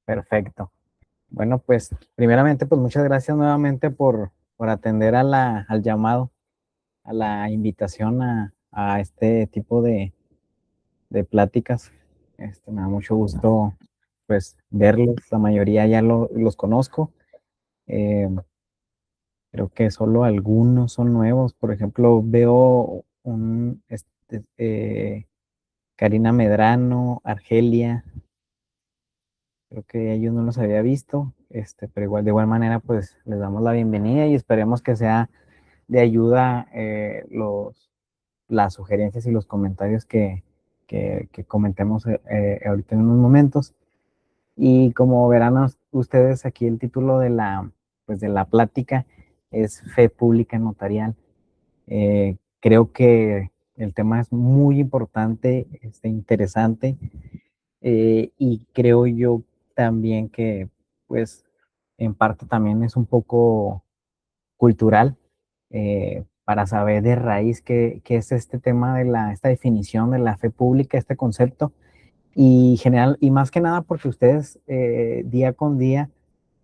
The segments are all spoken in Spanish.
Perfecto. Bueno, pues primeramente, pues muchas gracias nuevamente por atender al llamado, a la invitación a este tipo de pláticas. Me da mucho gusto pues verlos, la mayoría ya los conozco. Eh, Creo que solo algunos son nuevos. Por ejemplo, veo Karina Medrano, Argelia. Creo que ellos no los había visto, pero igual de igual manera, pues les damos la bienvenida y esperemos que sea de ayuda las sugerencias y los comentarios que comentemos ahorita en unos momentos. Y como verán ustedes aquí el título pues de la plática es Fe Pública Notarial. Creo que el tema es muy importante, interesante, y creo yo también que, pues, en parte también es un poco cultural, para saber de raíz qué es este tema esta definición de la fe pública, este concepto, y más que nada porque ustedes día con día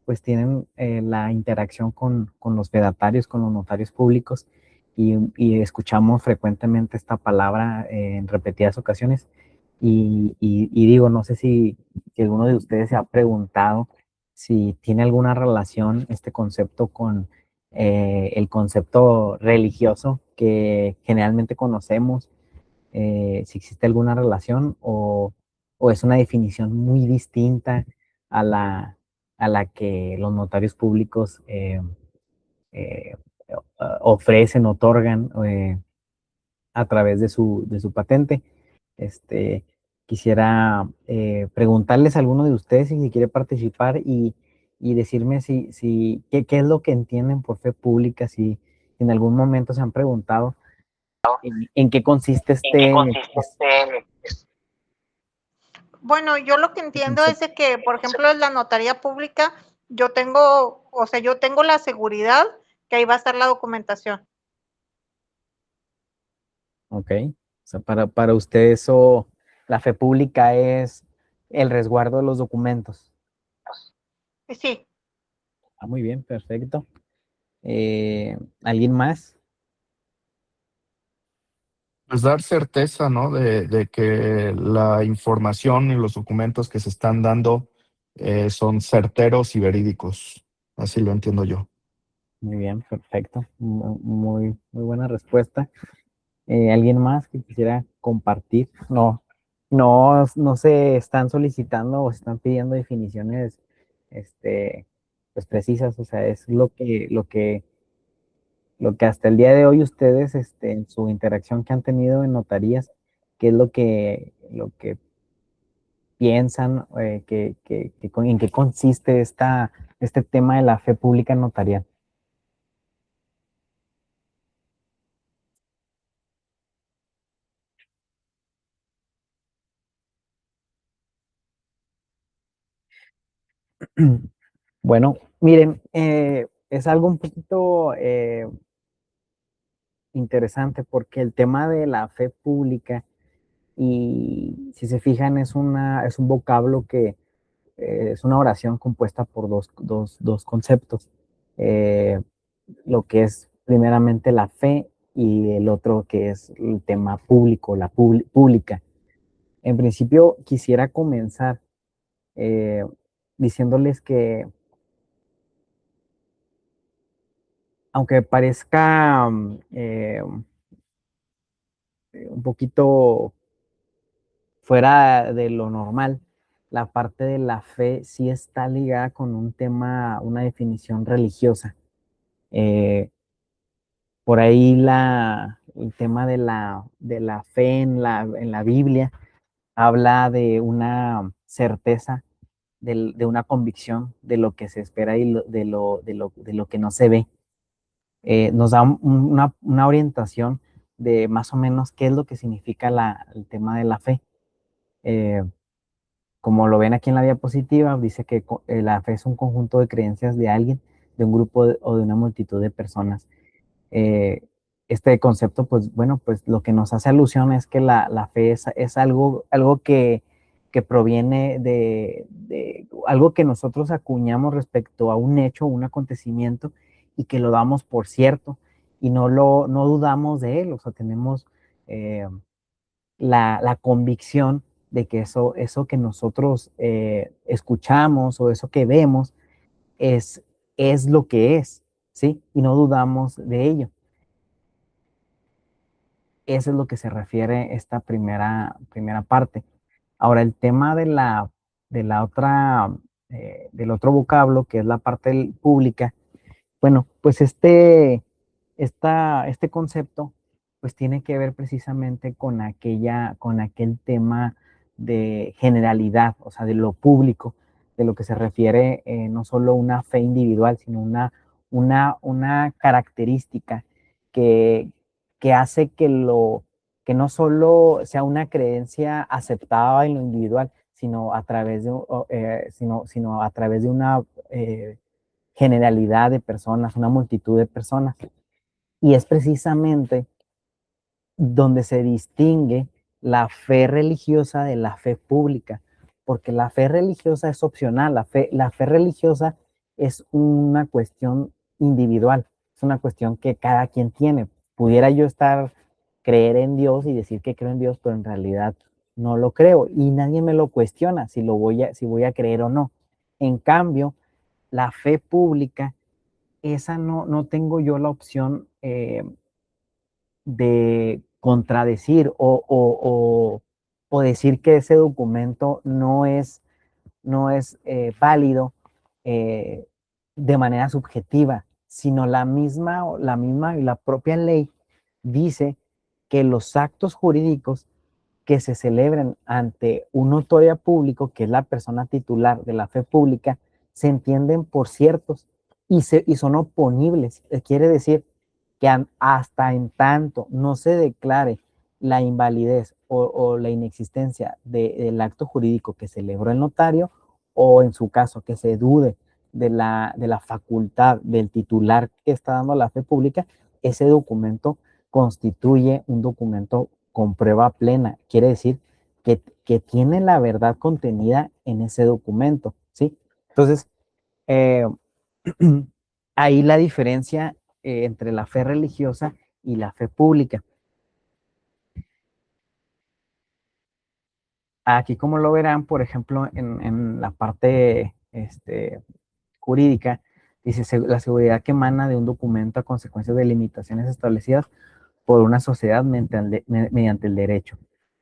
pues tienen la interacción con los fedatarios, con los notarios públicos, y escuchamos frecuentemente esta palabra en repetidas ocasiones. Y digo, no sé si alguno de ustedes se ha preguntado si tiene alguna relación este concepto con el concepto religioso que generalmente conocemos, si existe alguna relación o es una definición muy distinta a a la que los notarios públicos eh, ofrecen, otorgan a través de su patente. Este, Quisiera preguntarles a alguno de ustedes si quiere participar y decirme qué es lo que entienden por fe pública, si en algún momento se han preguntado en qué consiste ¿En qué consiste Bueno, yo lo que entiendo es concepto. de que, por ejemplo, en la notaría pública, yo tengo, o sea, yo tengo la seguridad que ahí va a estar la documentación. Ok. O sea, para usted eso, la fe pública es el resguardo de los documentos. Sí, Ah, muy bien, perfecto. ¿Alguien más? Pues dar certeza, ¿no? De que la información y los documentos que se están dando son certeros y verídicos. Así lo entiendo yo. Muy bien, perfecto. Muy buena respuesta. ¿Alguien más que quisiera compartir? No se están solicitando o se están pidiendo definiciones, este, pues precisas. O sea, es lo que hasta el día de hoy ustedes, en su interacción que han tenido en notarías, qué es lo que piensan, en qué consiste este tema de la fe pública notarial. Bueno, miren, es algo un poquito interesante porque el tema de la fe pública, y si se fijan, es un vocablo que es una oración compuesta por dos conceptos. Eh, lo que es primeramente la fe y el otro que es el tema público, pública. En principio, quisiera comenzar eh, diciéndoles que, aunque parezca un poquito fuera de lo normal, la parte de la fe sí está ligada con un tema, una definición religiosa. Eh, por ahí el tema de la fe en la Biblia habla de una certeza, de una convicción de lo que se espera y de lo que no se ve. Nos da una orientación de más o menos qué es lo que significa el tema de la fe. Eh, Como lo ven aquí en la diapositiva, dice que la fe es un conjunto de creencias de alguien, de un grupo o de una multitud de personas. Eh, este concepto, pues bueno, pues lo que nos hace alusión es que la fe es algo que proviene de algo que nosotros acuñamos respecto a un hecho, un acontecimiento, y que lo damos por cierto, y no dudamos de él, o sea, tenemos la convicción de que eso que nosotros escuchamos o eso que vemos es lo que es, ¿sí? Y no dudamos de ello. Eso es lo que se refiere esta primera parte. Ahora, el tema de la otra, del otro vocablo, que es la parte pública, bueno, pues este concepto pues tiene que ver precisamente con aquel tema de generalidad, o sea, de lo público, de lo que se refiere no solo una fe individual, sino una característica que, que hace que no solo sea una creencia aceptada en lo individual, sino a través sino a través de una generalidad de personas, una multitud de personas. Y es precisamente donde se distingue la fe religiosa de la fe pública, porque la fe religiosa es opcional, la fe religiosa es una cuestión individual, es una cuestión que cada quien tiene. Pudiera yo creer en Dios y decir que creo en Dios, pero en realidad no lo creo y nadie me lo cuestiona si voy a creer o no. En cambio, la fe pública, esa no tengo yo la opción de contradecir o decir que ese documento no es válido eh, de manera subjetiva, sino la misma y la propia ley dice que los actos jurídicos que se celebren ante un notario público, que es la persona titular de la fe pública, se entienden por ciertos y son oponibles. Quiere decir que hasta en tanto no se declare la invalidez o la inexistencia del acto jurídico que celebró el notario, o en su caso que se dude de la facultad del titular que está dando la fe pública, ese documento constituye un documento con prueba plena. Quiere decir que tiene la verdad contenida en ese documento, ¿sí? Entonces, eh, ahí la diferencia entre la fe religiosa y la fe pública. Aquí, como lo verán, por ejemplo, en la parte jurídica, dice la seguridad que emana de un documento a consecuencia de limitaciones establecidas por una sociedad mediante el derecho.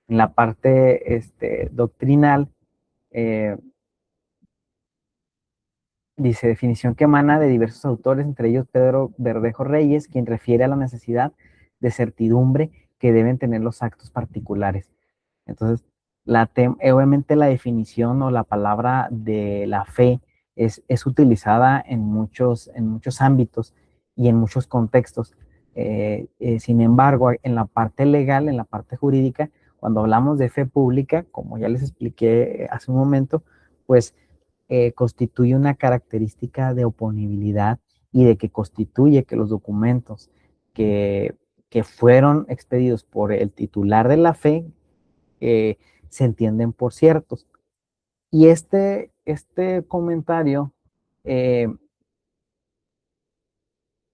En la parte doctrinal, dice definición que emana de diversos autores, entre ellos Pedro Verdejo Reyes, quien refiere a la necesidad de certidumbre que deben tener los actos particulares. Entonces, obviamente la definición o la palabra de la fe es utilizada en muchos ámbitos y en muchos contextos. Sin embargo, en la parte legal, en la parte jurídica, cuando hablamos de fe pública, como ya les expliqué hace un momento, pues constituye una característica de oponibilidad y de que constituye que los documentos que fueron expedidos por el titular de la fe se entienden por ciertos. Y este comentario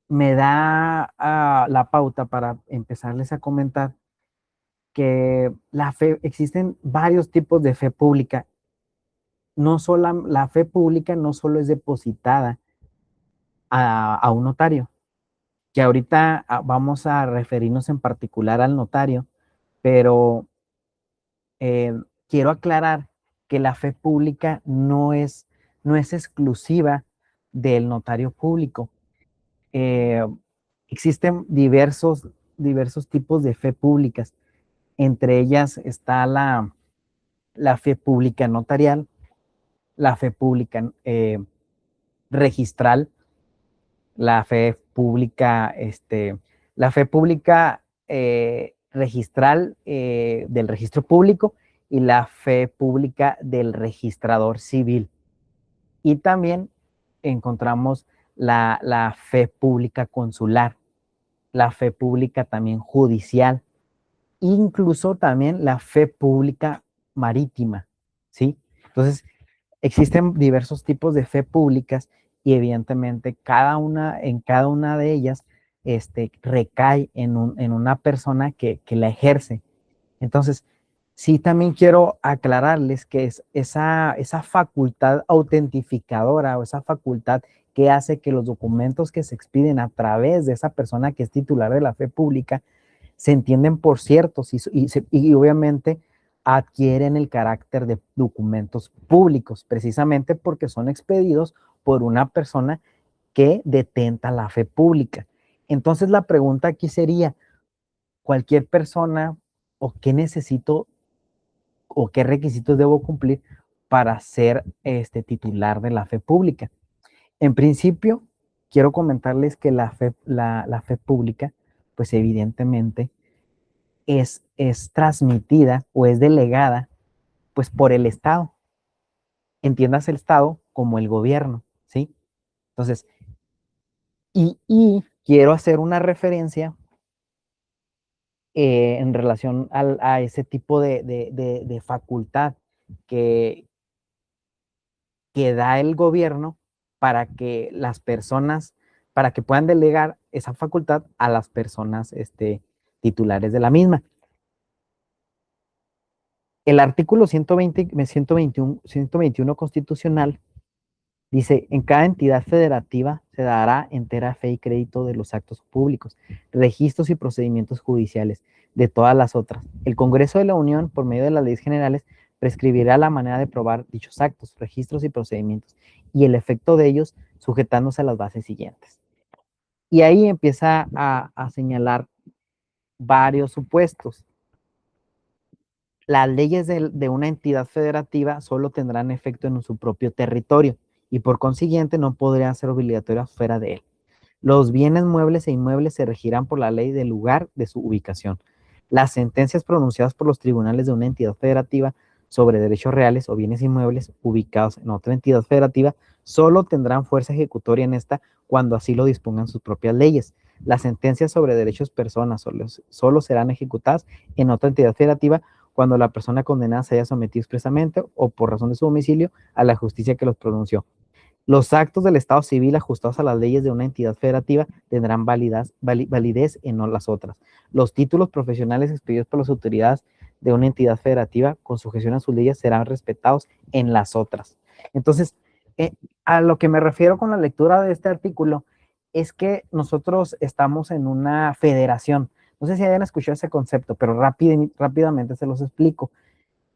me da la pauta para empezarles a comentar que existen varios tipos de fe pública. La fe pública no solo es depositada a un notario, que ahorita vamos a referirnos en particular al notario, pero quiero aclarar que la fe pública no es exclusiva del notario público. Existen diversos tipos de fe públicas. Entre ellas está la fe pública notarial, la fe pública registral, la fe pública, registral del registro público y la fe pública del registrador civil. Y también encontramos la fe pública consular, la fe pública también judicial, incluso también la fe pública marítima. ¿sí? Entonces, existen diversos tipos de fe públicas y evidentemente en cada una de ellas recae en una persona que la ejerce. Entonces, sí también quiero aclararles que es esa facultad autentificadora o esa facultad que hace que los documentos que se expiden a través de esa persona que es titular de la fe pública se entienden por ciertos y obviamente adquieren el carácter de documentos públicos, precisamente porque son expedidos por una persona que detenta la fe pública. Entonces la pregunta aquí sería, ¿cualquier persona o qué necesito o qué requisitos debo cumplir para ser titular de la fe pública? En principio, quiero comentarles que la fe pública, pues evidentemente es transmitida o es delegada pues por el Estado. Entiendas el Estado como el gobierno, ¿sí? Entonces, y quiero hacer una referencia en relación a ese tipo de facultad que, que da el gobierno para que las personas, para que puedan delegar esa facultad a las personas titulares de la misma. El artículo 121 constitucional dice, en cada entidad federativa se dará entera fe y crédito de los actos públicos, registros y procedimientos judiciales de todas las otras. El Congreso de la Unión, por medio de las leyes generales, prescribirá la manera de probar dichos actos, registros y procedimientos y el efecto de ellos sujetándose a las bases siguientes. Y ahí empieza a señalar varios supuestos. Las leyes de una entidad federativa solo tendrán efecto en su propio territorio y por consiguiente no podrían ser obligatorias fuera de él. Los bienes muebles e inmuebles se regirán por la ley del lugar de su ubicación. Las sentencias pronunciadas por los tribunales de una entidad federativa sobre derechos reales o bienes inmuebles ubicados en otra entidad federativa solo tendrán fuerza ejecutoria en esta cuando así lo dispongan sus propias leyes. Las sentencias sobre derechos personas solo serán ejecutadas en otra entidad federativa cuando la persona condenada se haya sometido expresamente o por razón de su domicilio a la justicia que los pronunció. Los actos del Estado civil ajustados a las leyes de una entidad federativa tendrán validez en las otras. Los títulos profesionales expedidos por las autoridades de una entidad federativa con sujeción a sus leyes serán respetados en las otras. Entonces, a lo que me refiero con la lectura de este artículo es que nosotros estamos en una federación. No sé si hayan escuchado ese concepto, pero rápidamente se los explico.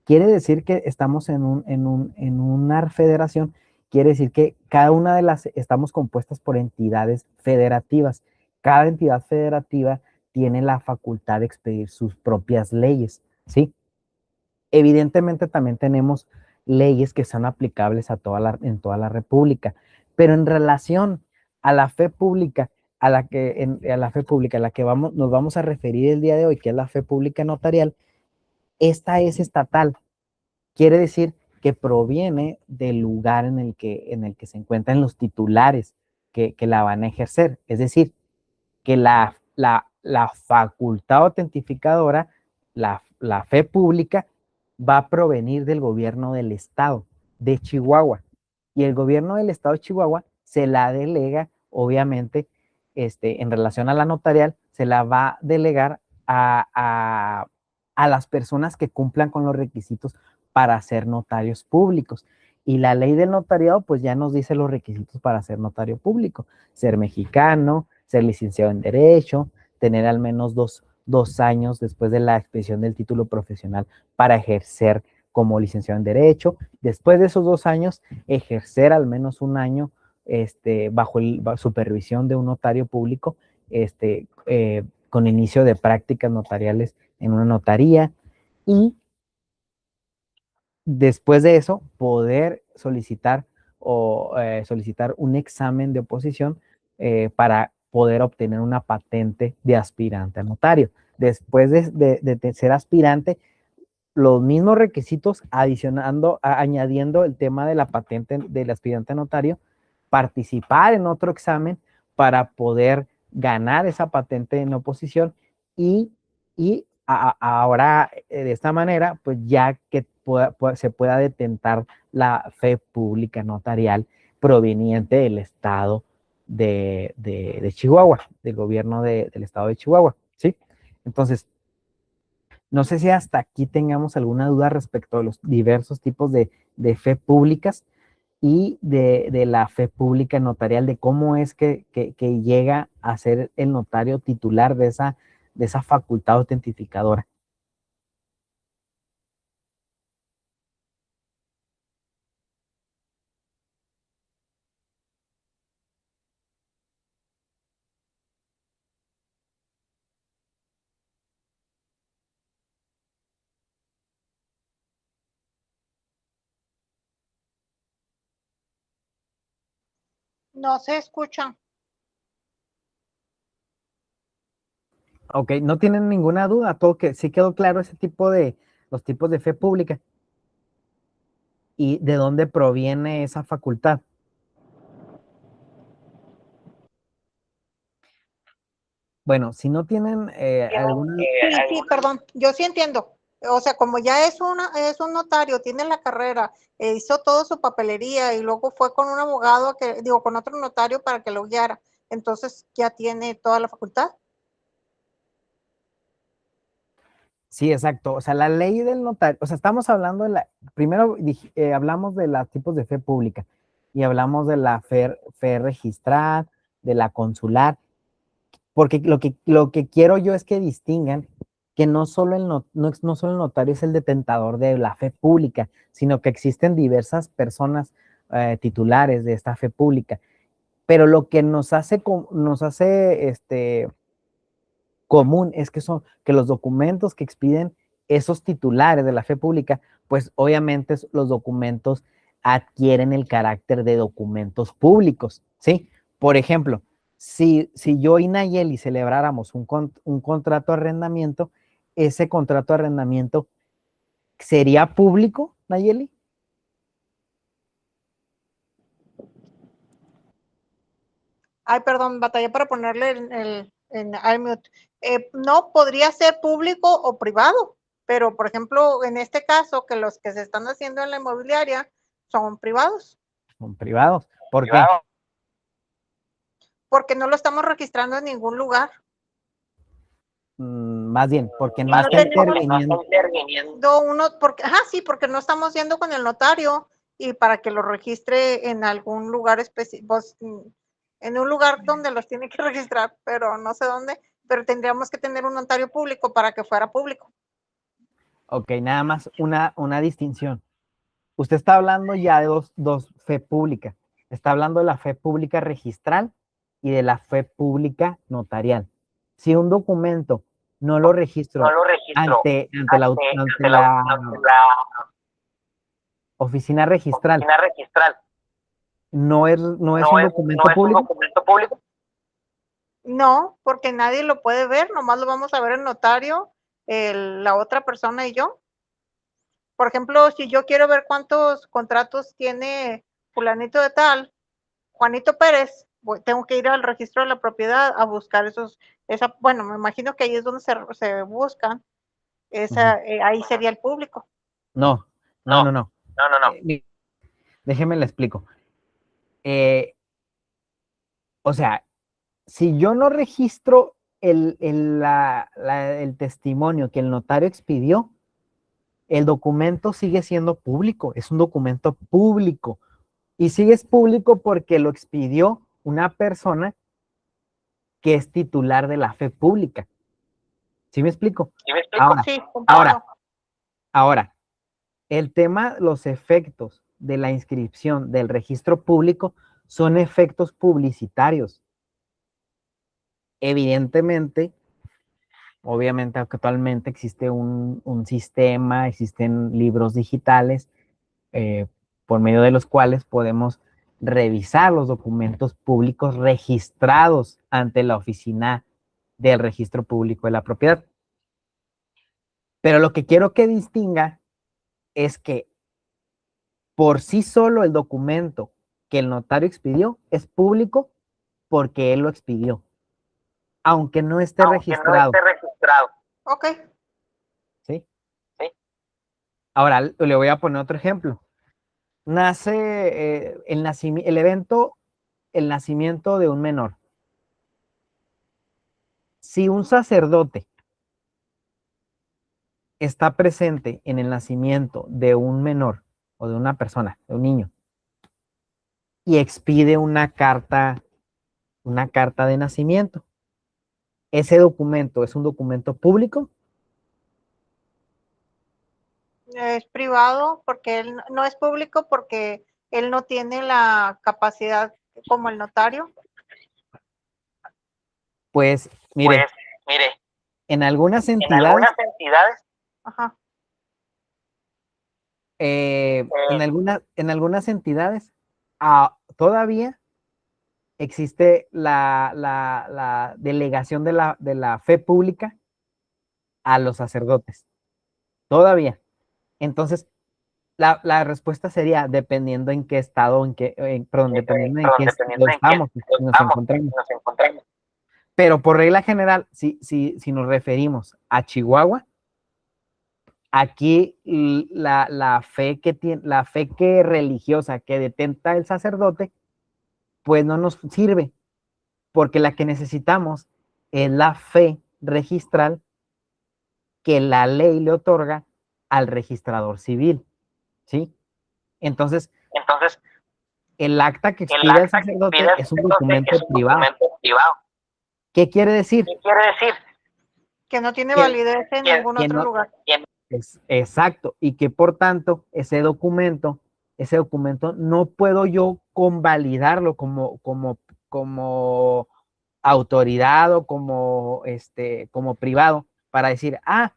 Quiere decir que estamos en una federación, quiere decir que cada una de las, estamos compuestas por entidades federativas. Cada entidad federativa tiene la facultad de expedir sus propias leyes, ¿sí? Evidentemente también tenemos leyes que son aplicables en toda la República, pero en relación a la fe pública, a la fe pública a la que nos vamos a referir el día de hoy, que es la fe pública notarial, esta es estatal. Quiere decir que proviene del lugar en el que se encuentran los titulares que la van a ejercer. Es decir, que la facultad autentificadora, la fe pública, va a provenir del gobierno del estado de Chihuahua. Y el gobierno del estado de Chihuahua se la delega, obviamente, en relación a la notarial, se la va a delegar a las personas que cumplan con los requisitos para ser notarios públicos. Y la ley del notariado, pues ya nos dice los requisitos para ser notario público: ser mexicano, ser licenciado en Derecho, tener al menos dos años después de la expedición del título profesional para ejercer como licenciado en Derecho. Después de esos 2 años, ejercer al menos un año bajo supervisión de un notario público, con inicio de prácticas notariales en una notaría, y después de eso poder solicitar solicitar un examen de oposición para poder obtener una patente de aspirante a notario. Después de ser aspirante, los mismos requisitos añadiendo el tema de la patente del aspirante a notario, participar en otro examen para poder ganar esa patente en oposición y ahora, de esta manera, pues ya que se pueda detentar la fe pública notarial proveniente del estado de Chihuahua, del gobierno del estado de Chihuahua, ¿sí? Entonces, no sé si hasta aquí tengamos alguna duda respecto a los diversos tipos de fe públicas y de la fe pública notarial, de cómo es que llega a ser el notario titular de esa facultad autentificadora. No se escucha. Ok, no tienen ninguna duda, todo que sí quedó claro ese tipo los tipos de fe pública y de dónde proviene esa facultad. Bueno, si no tienen alguna... Sí, perdón, yo sí entiendo. O sea, como ya es un notario, tiene la carrera, hizo toda su papelería y luego fue con un abogado con otro notario para que lo guiara. Entonces ya tiene toda la facultad. Sí, exacto. O sea, la ley del notario, o sea, estamos hablando primero hablamos de los tipos de fe pública y hablamos de la fe registral, de la consular, porque lo que quiero yo es que distingan que no solo no solo el notario es el detentor de la fe pública, sino que existen diversas personas titulares de esta fe pública. Pero lo que nos hace común es que los documentos que expiden esos titulares de la fe pública, pues obviamente los documentos adquieren el carácter de documentos públicos, ¿sí? Por ejemplo, si yo y Nayeli celebráramos un contrato de arrendamiento, ese contrato de arrendamiento sería público, Nayeli. Ay, perdón, batallé para ponerle en iMute. No, podría ser público o privado, pero por ejemplo, en este caso, que los que se están haciendo en la inmobiliaria son privados. Son privados. ¿Por qué? Porque no lo estamos registrando en ningún lugar. Más bien, porque no No está interviniendo. Sí, porque no estamos yendo con el notario y para que lo registre en algún lugar específico, en un lugar donde los tiene que registrar, pero no sé dónde, pero tendríamos que tener un notario público para que fuera público. Ok, nada más una distinción. Usted está hablando ya de dos fe pública. Está hablando de la fe pública registral y de la fe pública notarial. Si un documento no lo registro ante la oficina registral, no es un documento público. No, porque nadie lo puede ver, nomás lo vamos a ver el notario, la otra persona y yo. Por ejemplo, si yo quiero ver cuántos contratos tiene fulanito de tal, Juanito Pérez, tengo que ir al registro de la propiedad a buscar bueno, me imagino que ahí es donde se buscan, ahí sería el público. No. Déjeme le explico. O sea, si yo no registro el testimonio que el notario expidió, el documento sigue siendo público, es un documento público. Y sigue es público porque lo expidió una persona que es titular de la fe pública. ¿Sí me explico? Ahora, Sí, ahora, el tema, los efectos de la inscripción del registro público son efectos publicitarios. Evidentemente, obviamente actualmente existe un sistema, existen libros digitales por medio de los cuales podemos revisar los documentos públicos registrados ante la oficina del registro público de la propiedad. Pero lo que quiero que distinga es que por sí solo el documento que el notario expidió es público porque él lo expidió, aunque no esté registrado. Ok, Ahora le voy a poner otro ejemplo. Nace el nacimiento de un menor. Si un sacerdote está presente en el nacimiento de un menor o de una persona, de un niño, y expide una carta de nacimiento, ese documento es un documento público. Es privado porque él no es público porque él no tiene la capacidad como el notario. Pues mire, en algunas entidades, Ajá. en algunas entidades todavía existe la delegación de la fe pública a los sacerdotes. Todavía. Entonces, la respuesta sería dependiendo en qué estado, dependiendo en qué estado estamos, nos encontramos. Pero por regla general, si nos referimos a Chihuahua, aquí la fe religiosa que detenta el sacerdote, pues no nos sirve, porque la que necesitamos es la fe registral que la ley le otorga al registrador civil, ¿sí? Entonces, el acta que expide el sacerdote es un documento privado. ¿Qué quiere decir? Que no tiene validez en ningún otro lugar. Exacto, y que por tanto ese documento no puedo yo convalidarlo como autoridad o como privado para decir, a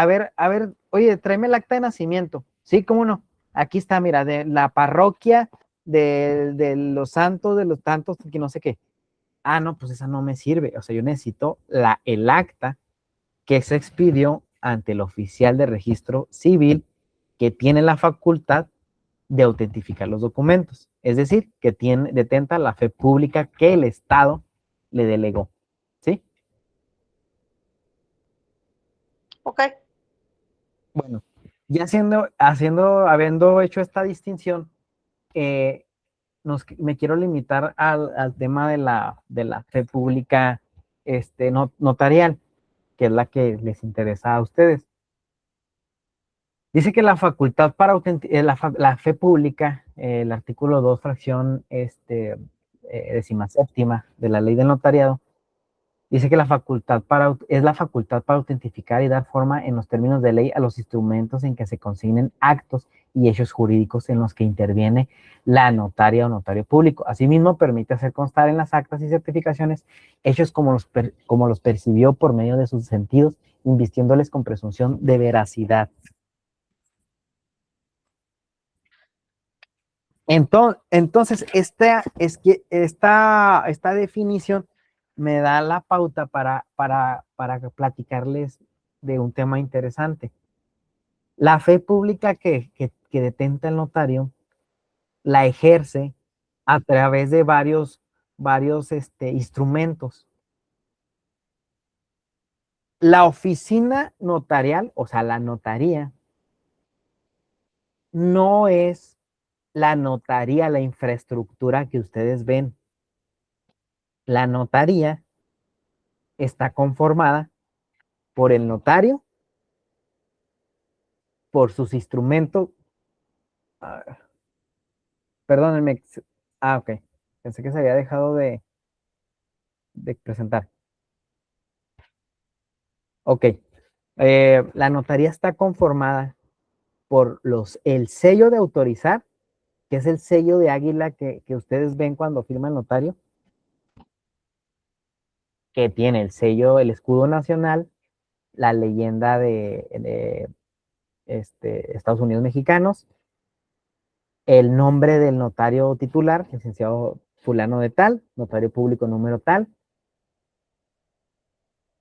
ver, oye, tráeme el acta de nacimiento. Sí, cómo no. Aquí está, mira, de la parroquia de los santos, de los tantos, que no sé qué. No, pues esa no me sirve. O sea, yo necesito el acta que se expidió ante el oficial de registro civil que tiene la facultad de autentificar los documentos. Es decir, que detenta la fe pública que el Estado le delegó. ¿Sí? Ok. Bueno, ya habiendo hecho esta distinción, me quiero limitar al tema de la fe pública notarial, que es la que les interesa a ustedes. Dice que la facultad para la fe pública, el artículo 2, fracción 17ª de la ley del notariado, dice que es la facultad para autentificar y dar forma en los términos de ley a los instrumentos en que se consignen actos y hechos jurídicos en los que interviene la notaria o notario público. Asimismo, permite hacer constar en las actas y certificaciones hechos como los percibió por medio de sus sentidos, invistiéndoles con presunción de veracidad. Entonces, esta definición me da la pauta para platicarles de un tema interesante. La fe pública que detenta el notario la ejerce a través de varios instrumentos. La oficina notarial, o sea, la notaría, no es la notaría, la infraestructura que ustedes ven. La notaría está conformada por el notario, por sus instrumentos. Perdónenme. Ok. Pensé que se había dejado de presentar. Ok. La notaría está conformada por el sello de autorizar, que es el sello de águila que ustedes ven cuando firma el notario, que tiene el sello, el escudo nacional, la leyenda de Estados Unidos mexicanos, el nombre del notario titular, licenciado fulano de tal, notario público número tal,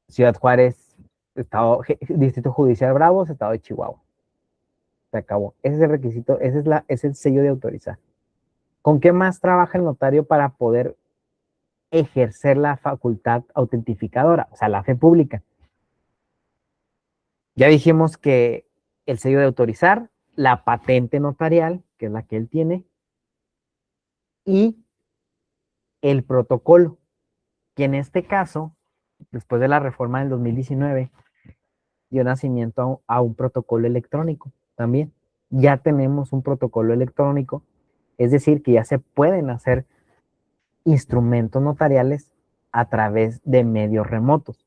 Ciudad Juárez, Distrito Judicial Bravos, Estado de Chihuahua. Se acabó. Ese es el requisito, es el sello de autorizar. ¿Con qué más trabaja el notario para poder ejercer la facultad autentificadora? O sea, la fe pública. Ya dijimos que el sello de autorizar, la patente notarial, que es la que él tiene, y el protocolo, que en este caso, después de la reforma del 2019, dio nacimiento a un protocolo electrónico también. Ya tenemos un protocolo electrónico, es decir, que ya se pueden hacer instrumentos notariales a través de medios remotos,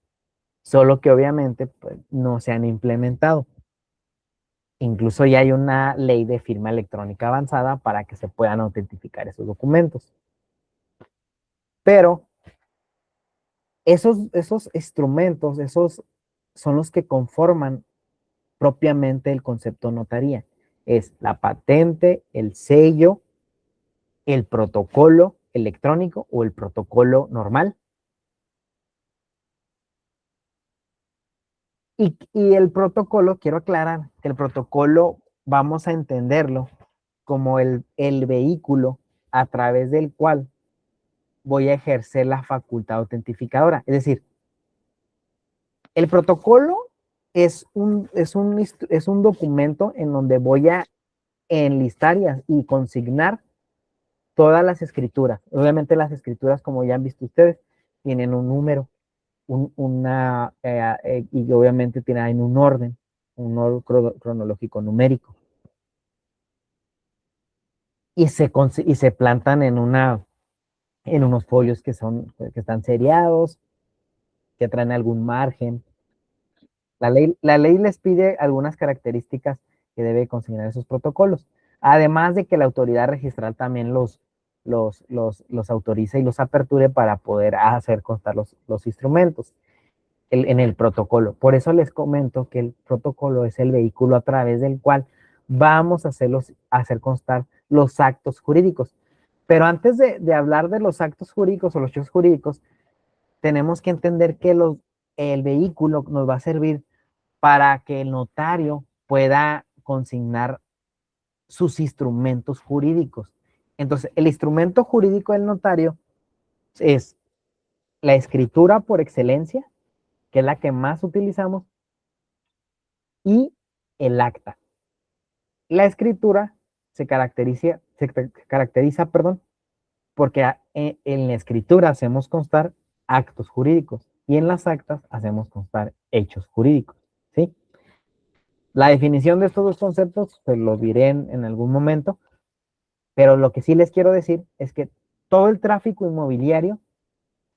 solo que obviamente pues, no se han implementado. Incluso ya hay una ley de firma electrónica avanzada para que se puedan autentificar esos documentos. Pero esos instrumentos, esos son los que conforman propiamente el concepto notaría. Es la patente, el sello, el protocolo electrónico o el protocolo normal. Y el protocolo, quiero aclarar que el protocolo vamos a entenderlo como el vehículo a través del cual voy a ejercer la facultad autentificadora. Es decir, el protocolo es un documento en donde voy a enlistar y consignar todas las escrituras. Obviamente las escrituras, como ya han visto ustedes, tienen un número, y obviamente tienen un orden cronológico numérico. Y se plantan en unos folios que están seriados, que traen algún margen. La ley les pide algunas características que debe consignar esos protocolos. Además de que la autoridad registral también los autoriza y los aperture para poder hacer constar los instrumentos en el protocolo. Por eso les comento que el protocolo es el vehículo a través del cual vamos a hacer constar los actos jurídicos. Pero antes de hablar de los actos jurídicos o los hechos jurídicos, tenemos que entender que el vehículo nos va a servir para que el notario pueda consignar sus instrumentos jurídicos. Entonces, el instrumento jurídico del notario es la escritura por excelencia, que es la que más utilizamos, y el acta. La escritura se caracteriza, porque en la escritura hacemos constar actos jurídicos y en las actas hacemos constar hechos jurídicos, ¿sí? La definición de estos dos conceptos, pues lo diré en algún momento, pero lo que sí les quiero decir es que todo el tráfico inmobiliario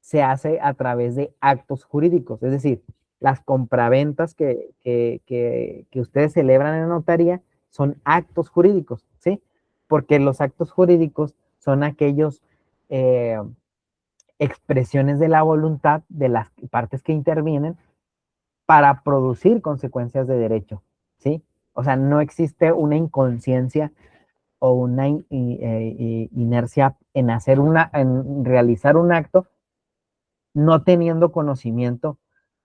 se hace a través de actos jurídicos, es decir, las compraventas que ustedes celebran en notaría son actos jurídicos, ¿sí? Porque los actos jurídicos son aquellos expresiones de la voluntad de las partes que intervienen para producir consecuencias de derecho, ¿sí? O sea, no existe una inconsciencia o una inercia en realizar un acto no teniendo conocimiento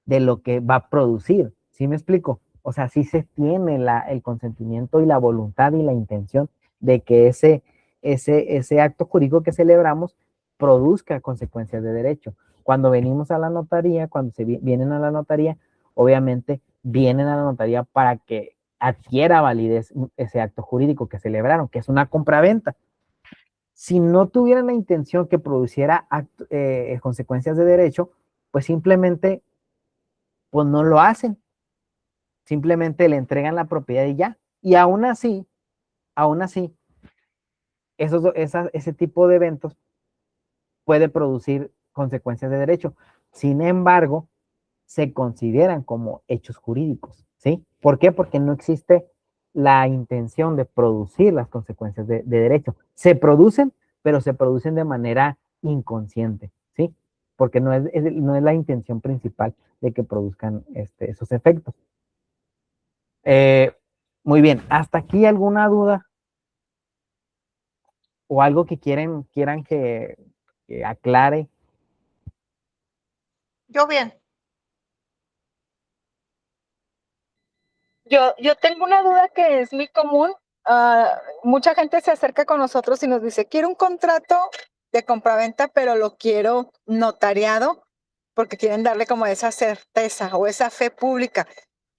de lo que va a producir. ¿Sí me explico? O sea, sí se tiene el consentimiento y la voluntad y la intención de que ese acto jurídico que celebramos produzca consecuencias de derecho. Cuando venimos a la notaría, cuando vienen a la notaría, obviamente vienen a la notaría para que adquiera validez ese acto jurídico que celebraron, que es una compraventa. Si no tuvieran la intención que produciera consecuencias de derecho, pues simplemente pues no lo hacen. Simplemente le entregan la propiedad y ya. Y aún así, ese tipo de eventos puede producir consecuencias de derecho. Sin embargo, se consideran como hechos jurídicos, ¿sí? ¿Por qué? Porque no existe la intención de producir las consecuencias de derecho. Se producen, pero se producen de manera inconsciente, ¿sí? Porque no es la intención principal de que produzcan esos efectos. Muy bien, ¿hasta aquí alguna duda o algo que quieran que aclare? Yo bien. Yo tengo una duda que es muy común. Mucha gente se acerca con nosotros y nos dice, quiero un contrato de compraventa, pero lo quiero notariado porque quieren darle como esa certeza o esa fe pública.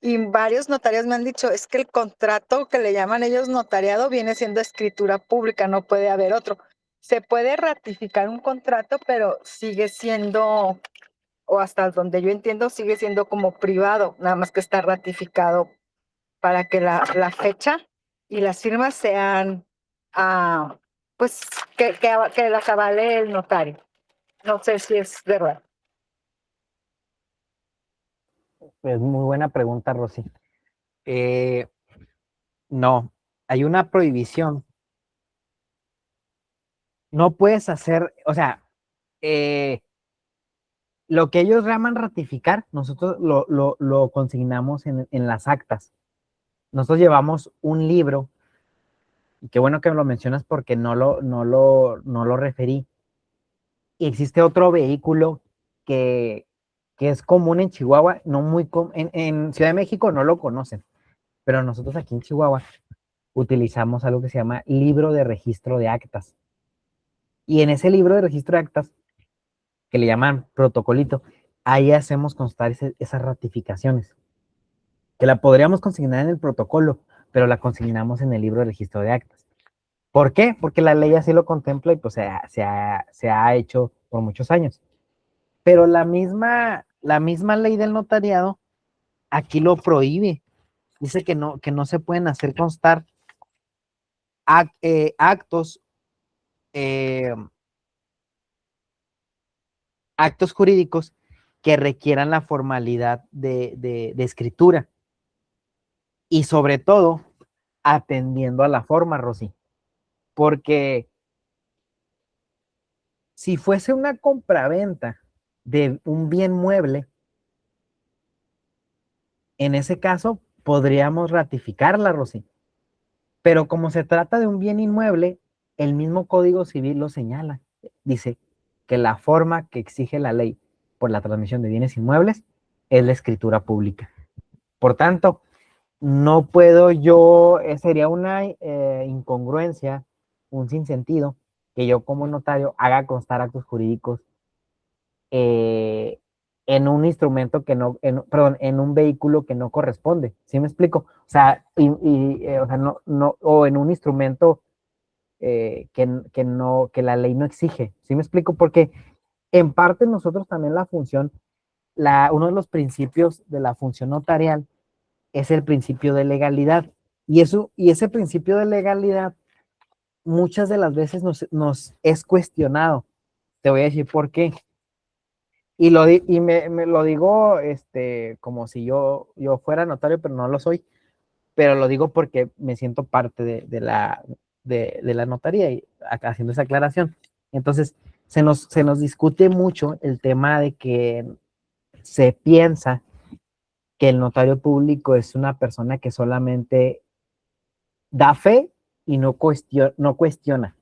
Y varios notarios me han dicho, es que el contrato que le llaman ellos notariado viene siendo escritura pública, no puede haber otro. Se puede ratificar un contrato, pero sigue siendo, o hasta donde yo entiendo, sigue siendo como privado, nada más que está ratificado para que la fecha y las firmas sean, pues, que las avale el notario. No sé si es verdad. Es muy buena pregunta, Rosy. No, hay una prohibición. No puedes hacer, o sea, lo que ellos llaman ratificar, nosotros lo consignamos en las actas. Nosotros llevamos un libro, y qué bueno que me lo mencionas porque no lo referí. Y existe otro vehículo que es común en Chihuahua, no muy en Ciudad de México no lo conocen, pero nosotros aquí en Chihuahua utilizamos algo que se llama libro de registro de actas. Y en ese libro de registro de actas, que le llaman protocolito, ahí hacemos constar esas ratificaciones, que la podríamos consignar en el protocolo, pero la consignamos en el libro de registro de actas. ¿Por qué? Porque la ley así lo contempla y pues se ha hecho por muchos años. Pero la misma ley del notariado aquí lo prohíbe. Dice que no se pueden hacer constar actos, eh, actos jurídicos que requieran la formalidad de escritura. Y sobre todo, atendiendo a la forma, Rosy. Porque si fuese una compraventa de un bien mueble, en ese caso podríamos ratificarla, Rosy. Pero como se trata de un bien inmueble, el mismo Código Civil lo señala. Dice que la forma que exige la ley por la transmisión de bienes inmuebles es la escritura pública. Por tanto, no puedo yo, sería una incongruencia, un sinsentido, que yo como notario haga constar actos jurídicos eh, en un instrumento que no, perdón, en un vehículo que no corresponde. ¿Sí me explico? O sea, o sea, o en un instrumento que la ley no exige. ¿Sí me explico? Porque en parte nosotros también la función, uno de los principios de la función notarial es el principio de legalidad. Y ese principio de legalidad muchas de las veces nos es cuestionado. Te voy a decir por qué. Me lo digo como si yo fuera notario, pero no lo soy. Pero lo digo porque me siento parte de la notaría y haciendo esa aclaración. Entonces, se nos discute mucho el tema de que se piensa que el notario público es una persona que solamente da fe y no cuestiona.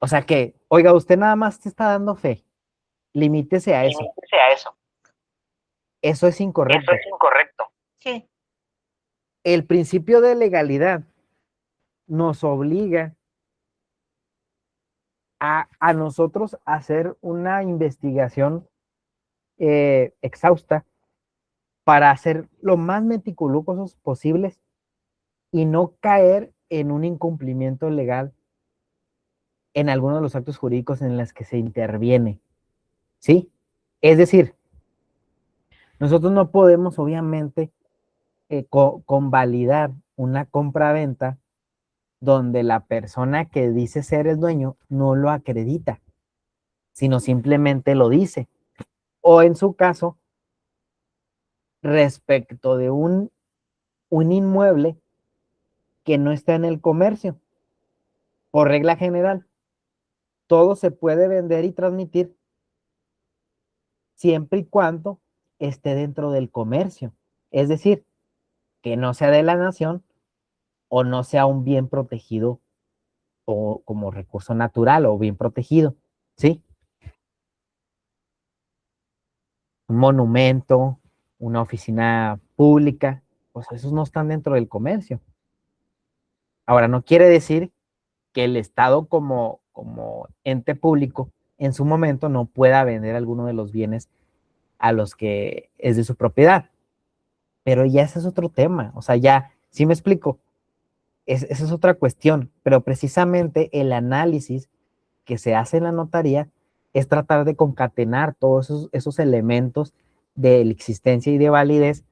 O sea que, oiga, usted nada más te está dando fe, limítese a eso. Limítese a eso. Eso es incorrecto. Eso es incorrecto. Sí, El principio de legalidad nos obliga a nosotros hacer una investigación exhausta para ser lo más meticulosos posibles y no caer en un incumplimiento legal en alguno de los actos jurídicos en los que se interviene. ¿Sí? Es decir, nosotros no podemos, obviamente, convalidar una compra-venta donde la persona que dice ser el dueño no lo acredita, sino simplemente lo dice. O en su caso, respecto de un inmueble que no está en el comercio. Por regla general, todo se puede vender y transmitir siempre y cuando esté dentro del comercio. Es decir, que no sea de la nación o no sea un bien protegido o como recurso natural o bien protegido, ¿sí? Un monumento, una oficina pública, pues esos no están dentro del comercio. Ahora, no quiere decir que el Estado como ente público en su momento no pueda vender alguno de los bienes a los que es de su propiedad. pero ya ese es otro tema, o sea, ya, ¿sí me explico? Esa es otra cuestión, pero precisamente el análisis que se hace en la notaría es tratar de concatenar todos esos elementos de existencia y de validez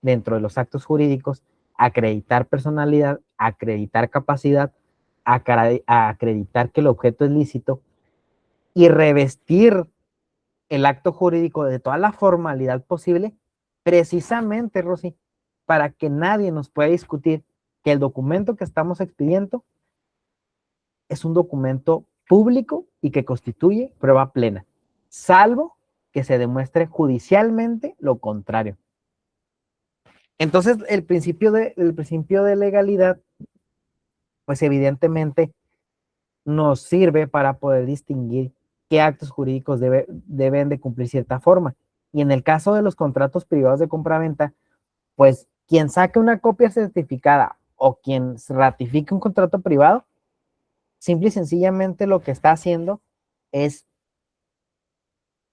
dentro de los actos jurídicos, acreditar personalidad, acreditar capacidad, acreditar que el objeto es lícito y revestir el acto jurídico de toda la formalidad posible, precisamente, Rosy, para que nadie nos pueda discutir que el documento que estamos expidiendo es un documento público y que constituye prueba plena, salvo que se demuestre judicialmente lo contrario. Entonces, el principio de legalidad, pues evidentemente nos sirve para poder distinguir qué actos jurídicos deben de cumplir cierta forma. Y en el caso de los contratos privados de compraventa, pues quien saque una copia certificada o quien ratifique un contrato privado, simple y sencillamente lo que está haciendo es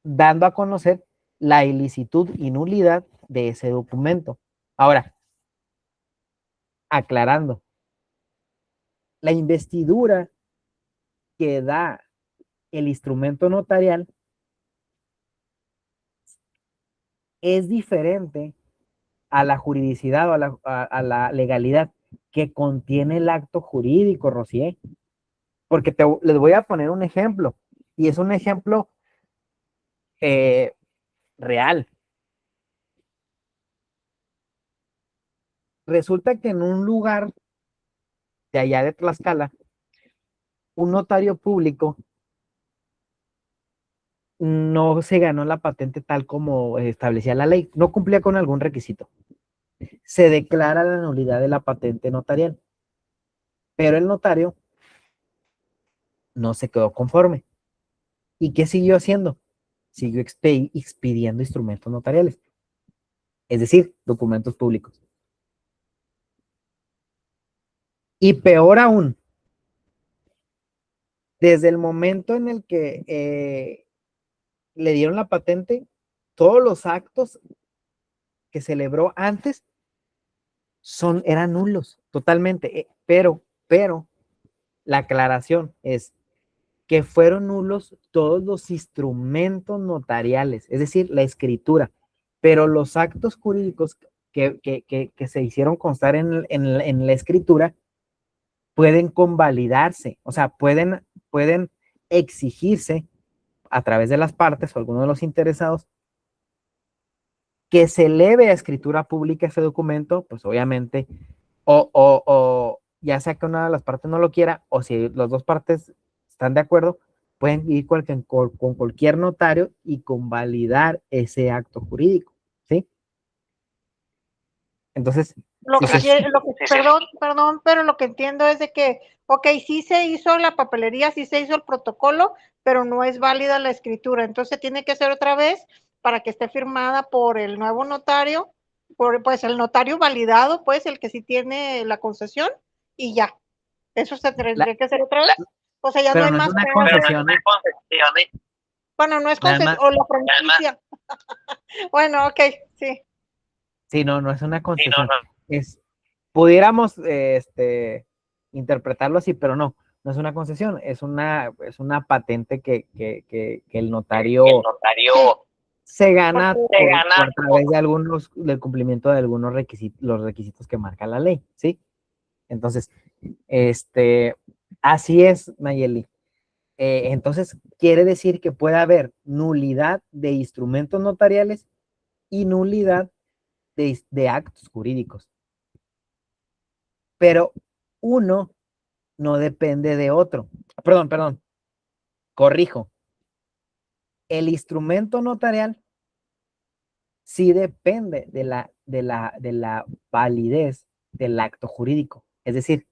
dando a conocer la ilicitud y nulidad de ese documento. Ahora, aclarando, la investidura que da el instrumento notarial es diferente a la juridicidad o a la legalidad que contiene el acto jurídico, Rosier. Porque les voy a poner un ejemplo, y es un ejemplo real. Resulta que en un lugar de allá de Tlaxcala, un notario público no se ganó la patente tal como establecía la ley, no cumplía con algún requisito. Se declara la nulidad de la patente notarial, pero el notario no se quedó conforme. ¿Y qué siguió haciendo? Siguió expidiendo instrumentos notariales, es decir, documentos públicos. Y peor aún, desde el momento en el que le dieron la patente, todos los actos que celebró antes eran nulos, totalmente. Pero la aclaración es que fueron nulos todos los instrumentos notariales, es decir, la escritura, pero los actos jurídicos que se hicieron constar en la escritura pueden convalidarse, o sea, pueden exigirse a través de las partes o algunos de los interesados que se eleve a escritura pública ese documento, pues obviamente, o ya sea que una de las partes no lo quiera, o si las dos partes están de acuerdo, pueden ir con cualquier notario y convalidar ese acto jurídico, ¿sí? Entonces, perdón, pero lo que entiendo es de que, ok, sí se hizo la papelería, sí se hizo el protocolo, pero no es válida la escritura, entonces tiene que ser otra vez para que esté firmada por el nuevo notario, pues el notario validado, pues el que sí tiene la concesión, y ya. Eso se tendría que hacer otra vez. O sea, ya no hay más. Bueno, no es concesión, o la franquicia. Bueno, ok, sí. Sí, no es una concesión. Pudiéramos interpretarlo así, pero no es una concesión, es una patente que el notario se gana por través de del cumplimiento de algunos requisitos, los requisitos que marca la ley, ¿sí? Entonces, así es, Nayeli. Entonces, quiere decir que puede haber nulidad de instrumentos notariales y nulidad de actos jurídicos. Pero uno no depende de otro. Perdón, corrijo. El instrumento notarial sí depende de la validez del acto jurídico. Es decir,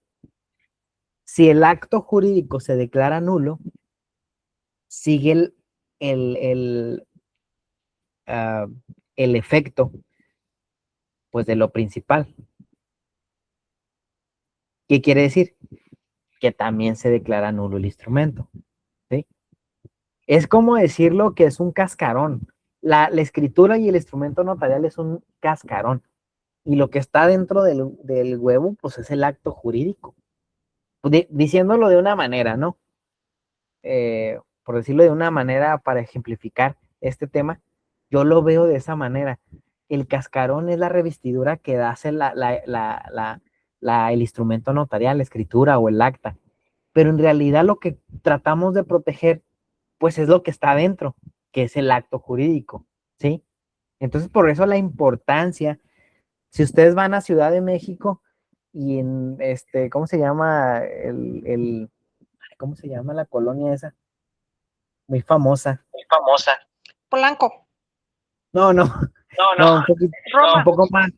si el acto jurídico se declara nulo, sigue el efecto, pues, de lo principal. ¿Qué quiere decir? Que también se declara nulo el instrumento, ¿sí? Es como decirlo que es un cascarón. La escritura y el instrumento notarial es un cascarón. y lo que está dentro del huevo, pues es el acto jurídico. Diciéndolo de una manera, ¿no? Por decirlo de una manera para ejemplificar este tema, yo lo veo de esa manera. El cascarón es la revestidura que hace el instrumento notarial, la escritura o el acta, pero en realidad lo que tratamos de proteger, pues es lo que está adentro, que es el acto jurídico, ¿sí? Entonces, por eso la importancia, si ustedes van a Ciudad de México y en ¿cómo se llama ¿cómo se llama la colonia esa? Muy famosa. Polanco, No, no, no, Roma,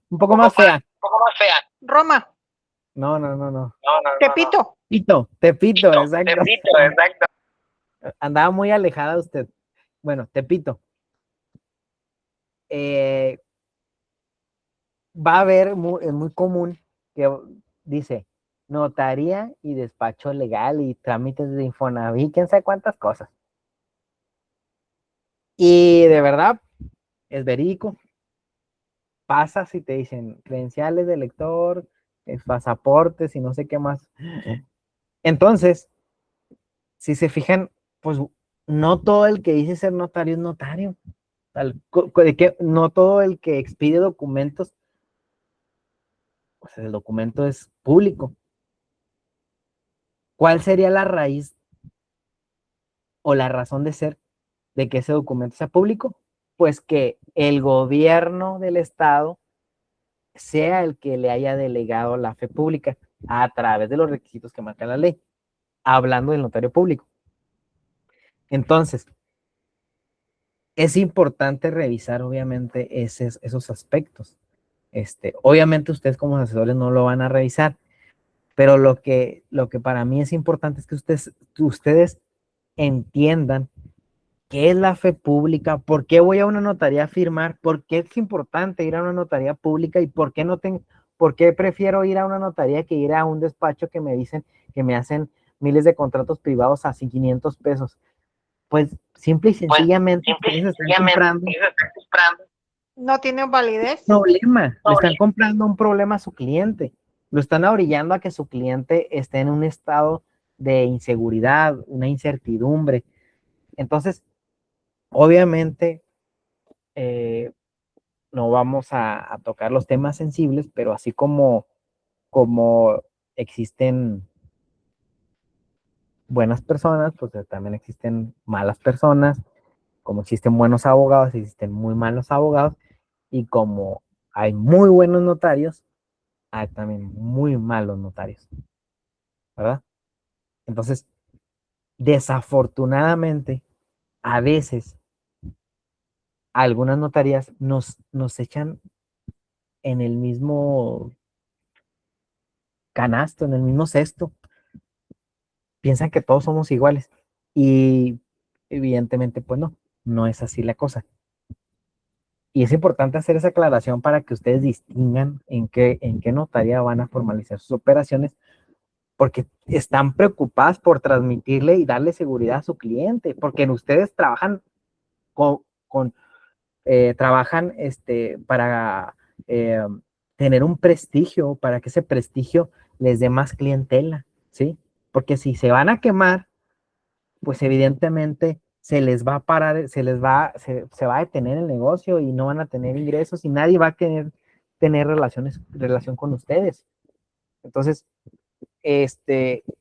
un poco más fea. Roma, No. Tepito. Tepito, exacto. Andaba muy alejada usted. Bueno, Tepito. Va a haber, es muy común que dice notaría y despacho legal y trámites de Infonavit, quién sabe cuántas cosas. Y de verdad, es verídico. Pasas y te dicen credenciales de lector, pasaportes y no sé qué más. Entonces, si se fijan, pues no todo el que dice ser notario es notario. De que no todo el que expide documentos, pues el documento es público. ¿Cuál sería la raíz o la razón de ser de que ese documento sea público? Pues que el gobierno del estado sea el que le haya delegado la fe pública a través de los requisitos que marca la ley, hablando del notario público. Entonces, es importante revisar obviamente esos aspectos. Obviamente ustedes como asesores no lo van a revisar, pero lo que para mí es importante es que ustedes entiendan qué es la fe pública, por qué voy a una notaría a firmar, por qué es importante ir a una notaría pública y por qué prefiero ir a una notaría que ir a un despacho que me dicen que me hacen miles de contratos privados a 500 pesos. Pues simple y sencillamente ustedes están comprando No tiene validez. problema, le están comprando un problema a su cliente, lo están orillando a que su cliente esté en un estado de inseguridad, una incertidumbre. Entonces, obviamente, no vamos a tocar los temas sensibles, pero así como existen buenas personas, pues también existen malas personas, como existen buenos abogados, existen muy malos abogados, y como hay muy buenos notarios, hay también muy malos notarios, ¿verdad? Entonces, desafortunadamente, a veces, algunas notarías nos echan en el mismo canasto, en el mismo cesto, piensan que todos somos iguales y evidentemente pues no es así la cosa. Y es importante hacer esa aclaración para que ustedes distingan en qué notaría van a formalizar sus operaciones, porque están preocupadas por transmitirle y darle seguridad a su cliente, porque ustedes trabajan trabajan para tener un prestigio, para que ese prestigio les dé más clientela, ¿sí? Porque si se van a quemar, pues evidentemente se les va a parar, se va a detener el negocio y no van a tener ingresos y nadie va a querer tener relación con ustedes. Entonces,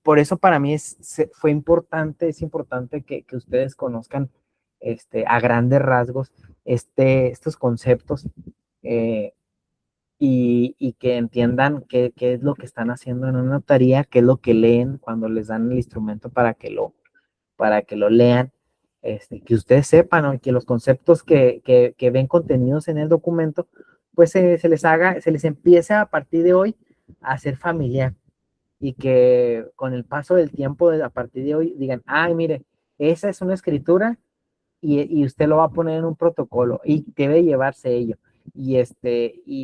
por eso para mí es importante que ustedes conozcan a grandes rasgos estos conceptos y que entiendan qué es lo que están haciendo en una notaría, qué es lo que leen cuando les dan el instrumento para que lo lean, que ustedes sepan, ¿no? Que los conceptos que ven contenidos en el documento, pues se les empiece a partir de hoy a hacer familiar y que con el paso del tiempo, a partir de hoy, digan, ay, mire, esa es una escritura y usted lo va a poner en un protocolo y debe llevarse ello. Y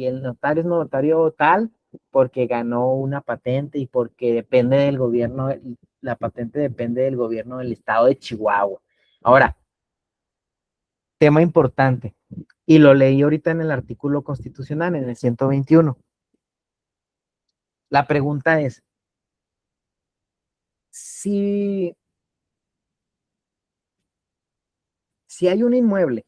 el notario es notario tal porque ganó una patente y porque depende del gobierno, la patente depende del gobierno del estado de Chihuahua. Ahora, tema importante, Y lo leí ahorita en el artículo constitucional, en el 121. La pregunta es, si hay un inmueble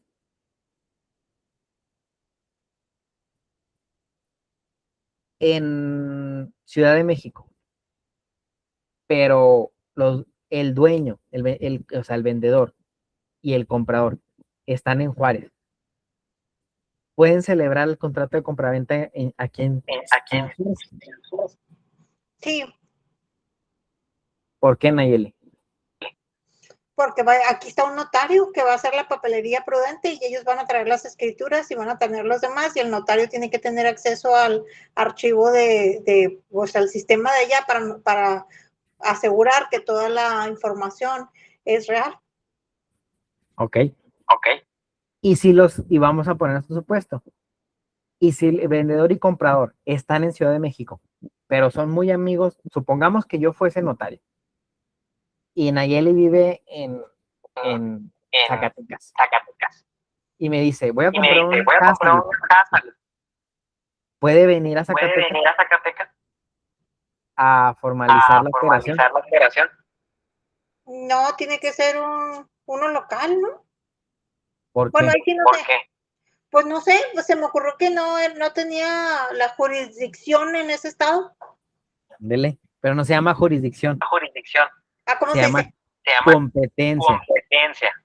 en Ciudad de México, pero el dueño, o sea, el vendedor y el comprador están en Juárez, ¿pueden celebrar el contrato de compraventa aquí en Juárez? Sí, ¿Por qué, Nayeli? porque aquí está un notario que va a hacer la papelería prudente y ellos van a traer las escrituras y van a tener los demás y el notario tiene que tener acceso al archivo o sea, al sistema de ella para asegurar que toda la información es real. Ok. Y vamos a poner su supuesto. Y si el vendedor y comprador están en Ciudad de México, pero son muy amigos, supongamos que yo fuese notario y Nayeli vive en Zacatecas y me dice, voy a comprar una casa, puede venir a Zacatecas a formalizar la operación. No, tiene que ser uno local, ¿no? ¿Por Bueno, qué? ahí sí no sé. Pues no sé, pues se me ocurrió que no tenía la jurisdicción en ese estado. Ándele, pero no se llama jurisdicción, Ah, ¿cómo se se llama dice? competencia.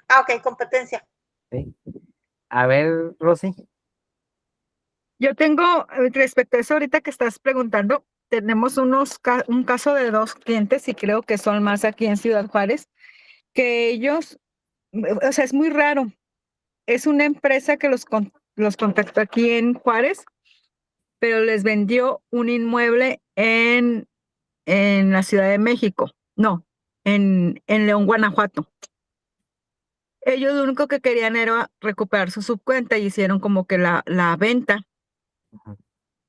Ah, ok, competencia. ¿Sí? A ver, Rosy. Yo tengo, respecto a eso ahorita que estás preguntando, tenemos un caso de 2 clientes y creo que son más aquí en Ciudad Juárez, que ellos, o sea, es muy raro. Es una empresa que los contactó aquí en Juárez, pero les vendió un inmueble en la Ciudad de México. No, en León, Guanajuato. Ellos lo único que querían era recuperar su subcuenta y hicieron como que la venta,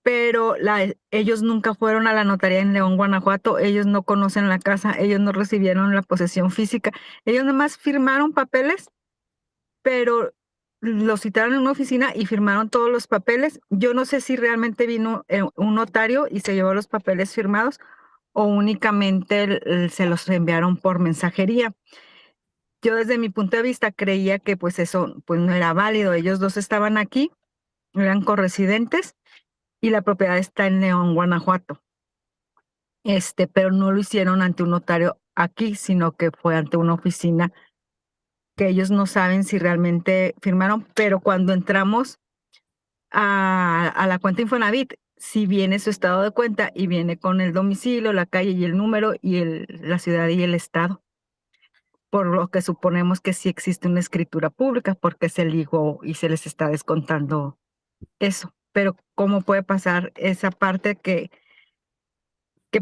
pero ellos nunca fueron a la notaría en León, Guanajuato. Ellos no conocen la casa, ellos no recibieron la posesión física. Ellos nomás firmaron papeles, pero los citaron en una oficina y firmaron todos los papeles. Yo no sé si realmente vino un notario y se llevó los papeles firmados o únicamente se los enviaron por mensajería. Yo desde mi punto de vista creía que pues eso pues no era válido. Ellos 2 estaban aquí, eran corresidentes y la propiedad está en León, Guanajuato. Pero no lo hicieron ante un notario aquí, sino que fue ante una oficina que ellos no saben si realmente firmaron, pero cuando entramos a la cuenta Infonavit, sí viene su estado de cuenta y viene con el domicilio, la calle y el número y la ciudad y el estado. Por lo que suponemos que sí existe una escritura pública porque se ligó y se les está descontando eso. Pero ¿cómo puede pasar esa parte que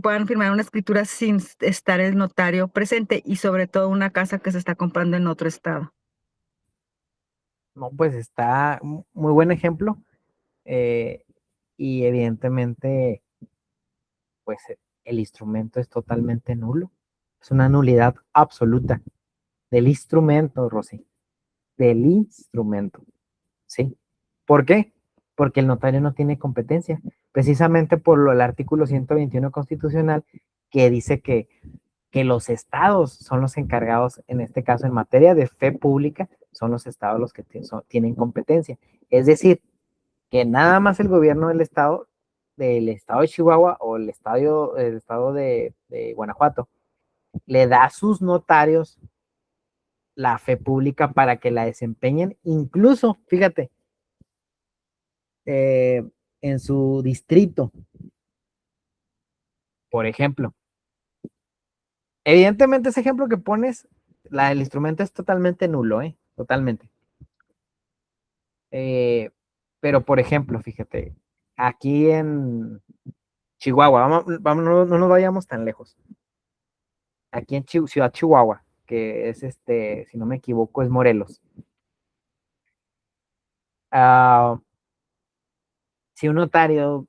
puedan firmar una escritura sin estar el notario presente y sobre todo una casa que se está comprando en otro estado? No, pues está muy buen ejemplo. Y evidentemente, pues el instrumento es totalmente nulo. Es una nulidad absoluta del instrumento, Rosy, del instrumento. ¿Sí? ¿Por qué? Porque el notario no tiene competencia, precisamente por el artículo 121 constitucional que dice que los estados son los encargados, en este caso en materia de fe pública, son los estados los que tienen competencia. Es decir, que nada más el gobierno del estado de Chihuahua o el estado de Guanajuato, le da a sus notarios la fe pública para que la desempeñen, incluso, fíjate, en su distrito, por ejemplo. Evidentemente ese ejemplo que pones, el instrumento es totalmente nulo, totalmente. Pero, por ejemplo, fíjate, aquí en Chihuahua, no nos vayamos tan lejos. Aquí en Ciudad Chihuahua, que es si no me equivoco, es Morelos. Si un notario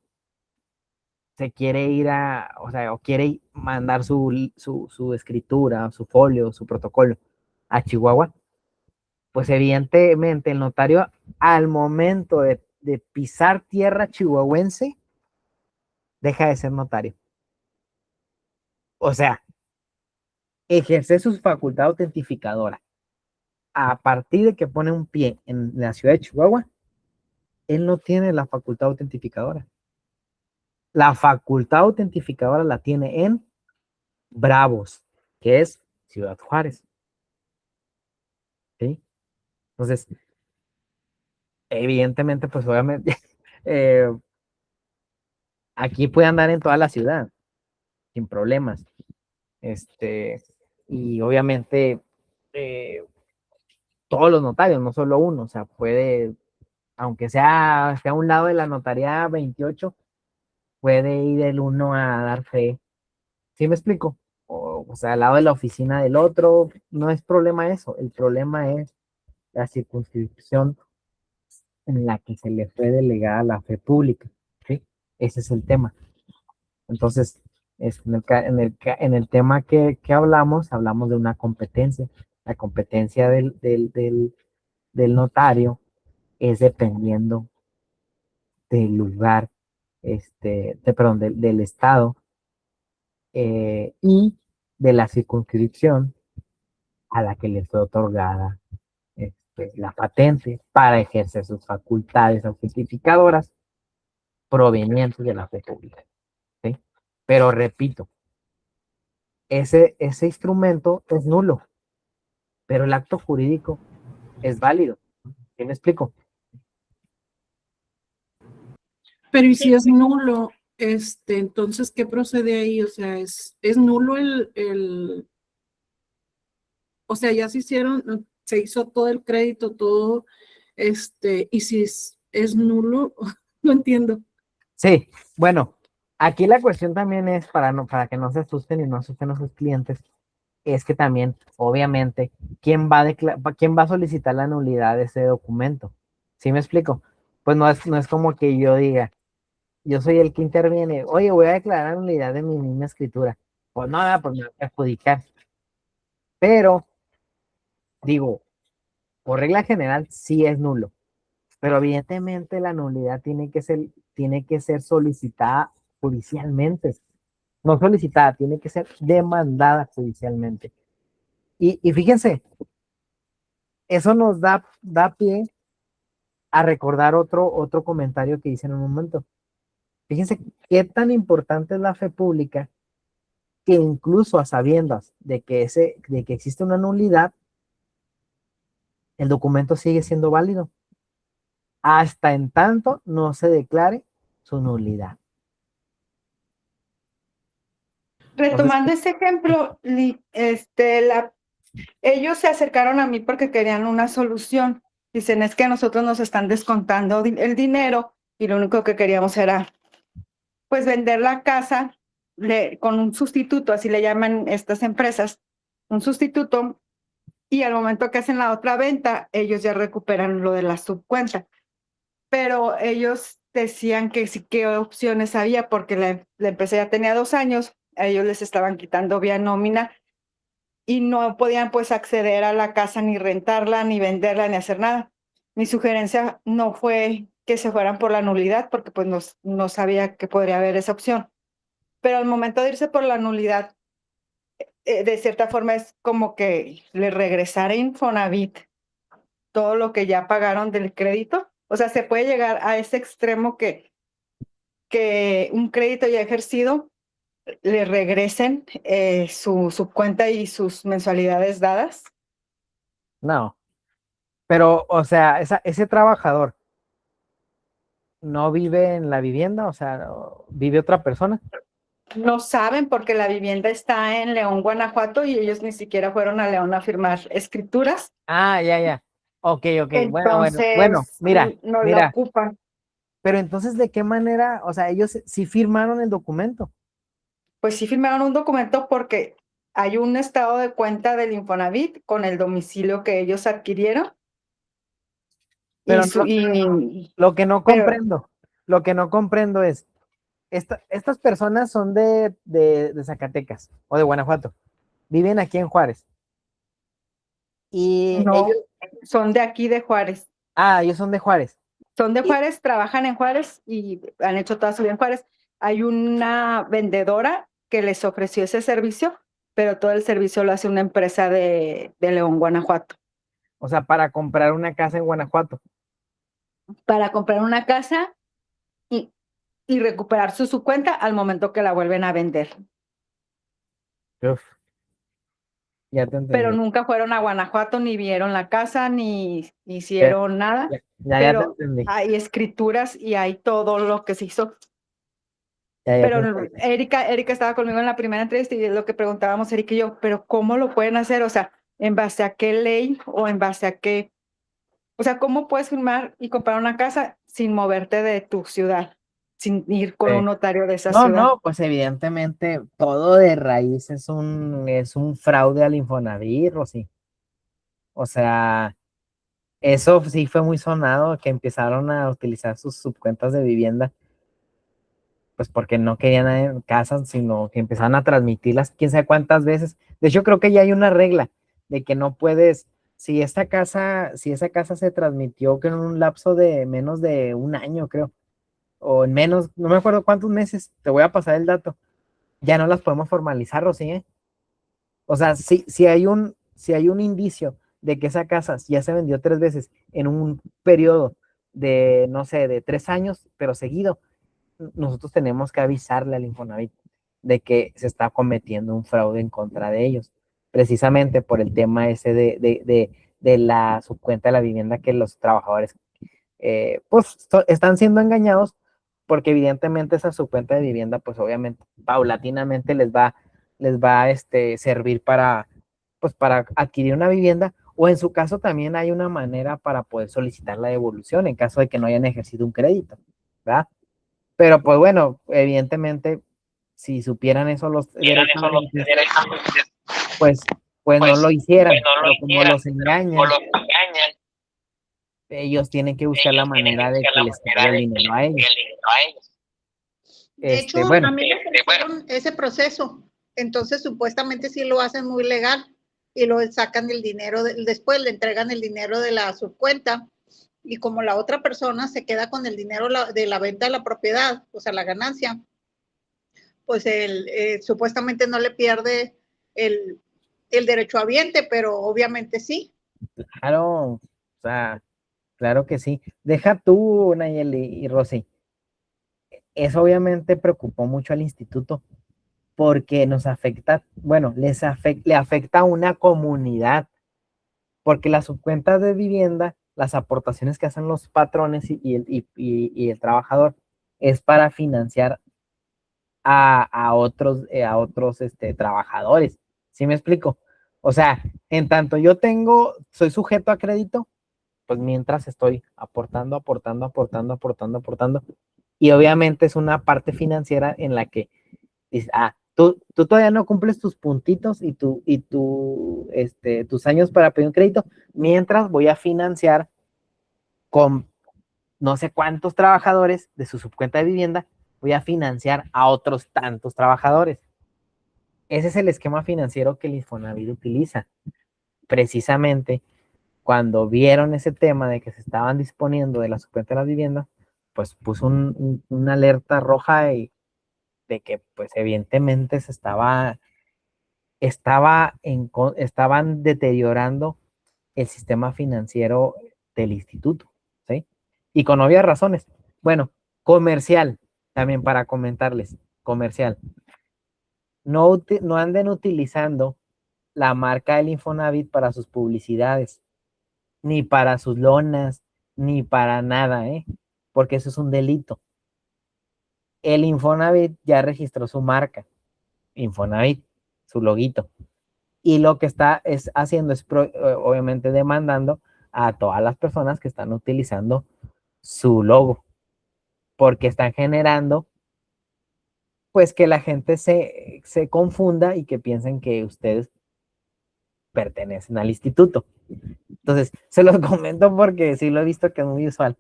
se quiere ir o quiere mandar su escritura, su folio, su protocolo a Chihuahua, pues evidentemente el notario al momento de pisar tierra chihuahuense, deja de ser notario. O sea, ejerce su facultad autentificadora. A partir de que pone un pie en la ciudad de Chihuahua, él no tiene la facultad autentificadora. La facultad autentificadora la tiene en Bravos, que es Ciudad Juárez. ¿Sí? Entonces, evidentemente, pues obviamente, aquí puede andar en toda la ciudad, sin problemas. Y obviamente, todos los notarios, no solo uno, o sea, puede, aunque sea a un lado de la notaría 28, puede ir el uno a dar fe. ¿Sí me explico? O sea, al lado de la oficina del otro, no es problema eso, el problema es la circunscripción en la que se le fue delegada la fe pública, ¿sí? Ese es el tema. Entonces, en el tema que hablamos de una competencia. La competencia del notario es dependiendo del lugar, perdón, del estado y de la circunscripción a la que le fue otorgada la patente para ejercer sus facultades autentificadoras provenientes de la fe pública. ¿Sí? Pero repito, ese instrumento es nulo, pero el acto jurídico es válido. ¿Sí me explico? Pero ¿y si es nulo? Entonces, ¿qué procede ahí? O sea, es nulo o sea, ya se hizo todo el crédito, todo, y si es nulo, no entiendo. Sí, bueno, aquí la cuestión también es para que no se asusten y no asusten a sus clientes, es que también, obviamente, ¿quién va a solicitar la nulidad de ese documento? ¿Sí me explico? Pues no es como que yo diga, yo soy el que interviene, oye, voy a declarar la nulidad de mi misma escritura. Pues no, pues me voy a perjudicar. Pero, digo, por regla general, sí es nulo. Pero evidentemente la nulidad tiene que ser solicitada judicialmente. No solicitada, tiene que ser demandada judicialmente. Y fíjense, eso nos da pie a recordar otro comentario que hice en un momento. Fíjense qué tan importante es la fe pública que incluso a sabiendas de que existe una nulidad, el documento sigue siendo válido hasta en tanto no se declare su nulidad. Retomando ese ejemplo, ellos se acercaron a mí porque querían una solución. Dicen, es que a nosotros nos están descontando el dinero y lo único que queríamos era, pues, vender la casa con un sustituto, así le llaman estas empresas, un sustituto, y al momento que hacen la otra venta, ellos ya recuperan lo de la subcuenta. Pero ellos decían que sí, qué opciones había, porque la empresa ya tenía 2 años, a ellos les estaban quitando vía nómina y no podían pues acceder a la casa, ni rentarla, ni venderla, ni hacer nada. Mi sugerencia no fue que se fueran por la nulidad, porque pues no sabía que podría haber esa opción. Pero al momento de irse por la nulidad, de cierta forma es como que le regresara a Infonavit todo lo que ya pagaron del crédito. O sea, se puede llegar a ese extremo que un crédito ya ejercido le regresen su cuenta y sus mensualidades dadas. No, pero, o sea, ese trabajador no vive en la vivienda, o sea, vive otra persona. No saben porque la vivienda está en León, Guanajuato, y ellos ni siquiera fueron a León a firmar escrituras. Ah, ya, ya. Ok, Entonces, bueno, no la mira, ocupan. pero entonces, ¿de qué manera? O sea, ellos sí firmaron el documento. Pues sí firmaron un documento porque hay un estado de cuenta del Infonavit con el domicilio que ellos adquirieron. Pero lo que no pero comprendo es, estas personas son de Zacatecas o de Guanajuato, viven aquí en Juárez. Y no, son de aquí de Juárez. Ah, ellos son de Juárez. Son de Juárez, trabajan en Juárez y han hecho toda su vida en Juárez. Hay una vendedora que les ofreció ese servicio, pero todo el servicio lo hace una empresa de León, Guanajuato. O sea, para comprar una casa en Guanajuato. Para comprar una casa y, y recuperar su cuenta al momento que la vuelven a vender. Uf, ya te Pero entendí. nunca fueron a Guanajuato, ni vieron la casa, ni Ya, hicieron nada. ya te Pero entendí. hay escrituras y hay todo lo que se hizo. Ya te Pero entendí. Erika estaba conmigo en la primera entrevista y es lo que preguntábamos Erika y yo, pero ¿cómo lo pueden hacer? O sea, ¿en base a qué ley o en base a qué? O sea, ¿cómo puedes firmar y comprar una casa sin moverte de tu ciudad, sin ir con un notario de esa No, ciudad? no, pues evidentemente todo de raíz es un fraude al Infonavit, Rosy. O sea, eso sí fue muy sonado, que empezaron a utilizar sus subcuentas de vivienda, pues porque no querían casas, sino que empezaron a transmitirlas quién sabe cuántas veces. De hecho, creo que ya hay una regla de que no puedes, si esa casa se transmitió que en un lapso de menos de un año, creo, o en menos, no me acuerdo cuántos meses, te voy a pasar el dato, ya no las podemos formalizar, Rosy, ¿eh? O sea, si hay un indicio de que esa casa ya se vendió 3 veces en un periodo de, no sé, de 3 años, pero seguido, nosotros tenemos que avisarle al Infonavit de que se está cometiendo un fraude en contra de ellos, precisamente por el tema ese de la subcuenta de la vivienda que los trabajadores están siendo engañados porque evidentemente esa subcuenta de vivienda pues obviamente paulatinamente les va a servir para pues para adquirir una vivienda o en su caso también hay una manera para poder solicitar la devolución en caso de que no hayan ejercido un crédito, ¿verdad? Pero pues bueno, evidentemente si supieran eso los derechamente, pues pues no lo hicieran, pero como los engañan, ellos tienen que buscar la manera de que les caiga el dinero a ellos. De hecho, Bueno, a mí me ofrecieron ese proceso, entonces supuestamente sí lo hacen muy legal y lo sacan el dinero, después le entregan el dinero de la subcuenta y como la otra persona se queda con el dinero de la venta de la propiedad, o sea, la ganancia, pues supuestamente no le pierde el derechohabiente, pero obviamente sí. claro, o sea, claro que sí. Deja tú, Nayeli y Rosy. Eso obviamente preocupó mucho al instituto porque nos afecta, bueno, le afecta a una comunidad, porque las subcuentas de vivienda, las aportaciones que hacen los patrones y el trabajador es para financiar a otros trabajadores. ¿Sí me explico? O sea, en tanto soy sujeto a crédito, pues mientras estoy aportando. Y obviamente es una parte financiera en la que dices, tú todavía no cumples tus puntitos tus años para pedir un crédito, mientras voy a financiar con no sé cuántos trabajadores de su subcuenta de vivienda, voy a financiar a otros tantos trabajadores. Ese es el esquema financiero que el Infonavit utiliza. Precisamente cuando vieron ese tema de que se estaban disponiendo de la subcuenta de la vivienda, pues puso una alerta roja de que pues evidentemente estaban deteriorando el sistema financiero del instituto, ¿sí? Y con obvias razones. Bueno, comercial, también para comentarles, comercial. No anden utilizando la marca del Infonavit para sus publicidades, ni para sus lonas, ni para nada, ¿eh? Porque eso es un delito. El Infonavit ya registró su marca, Infonavit, su loguito. Y lo que está haciendo es obviamente demandando a todas las personas que están utilizando su logo, porque están generando pues que la gente se confunda y que piensen que ustedes pertenecen al instituto. Entonces, se los comento porque sí lo he visto que es muy usual.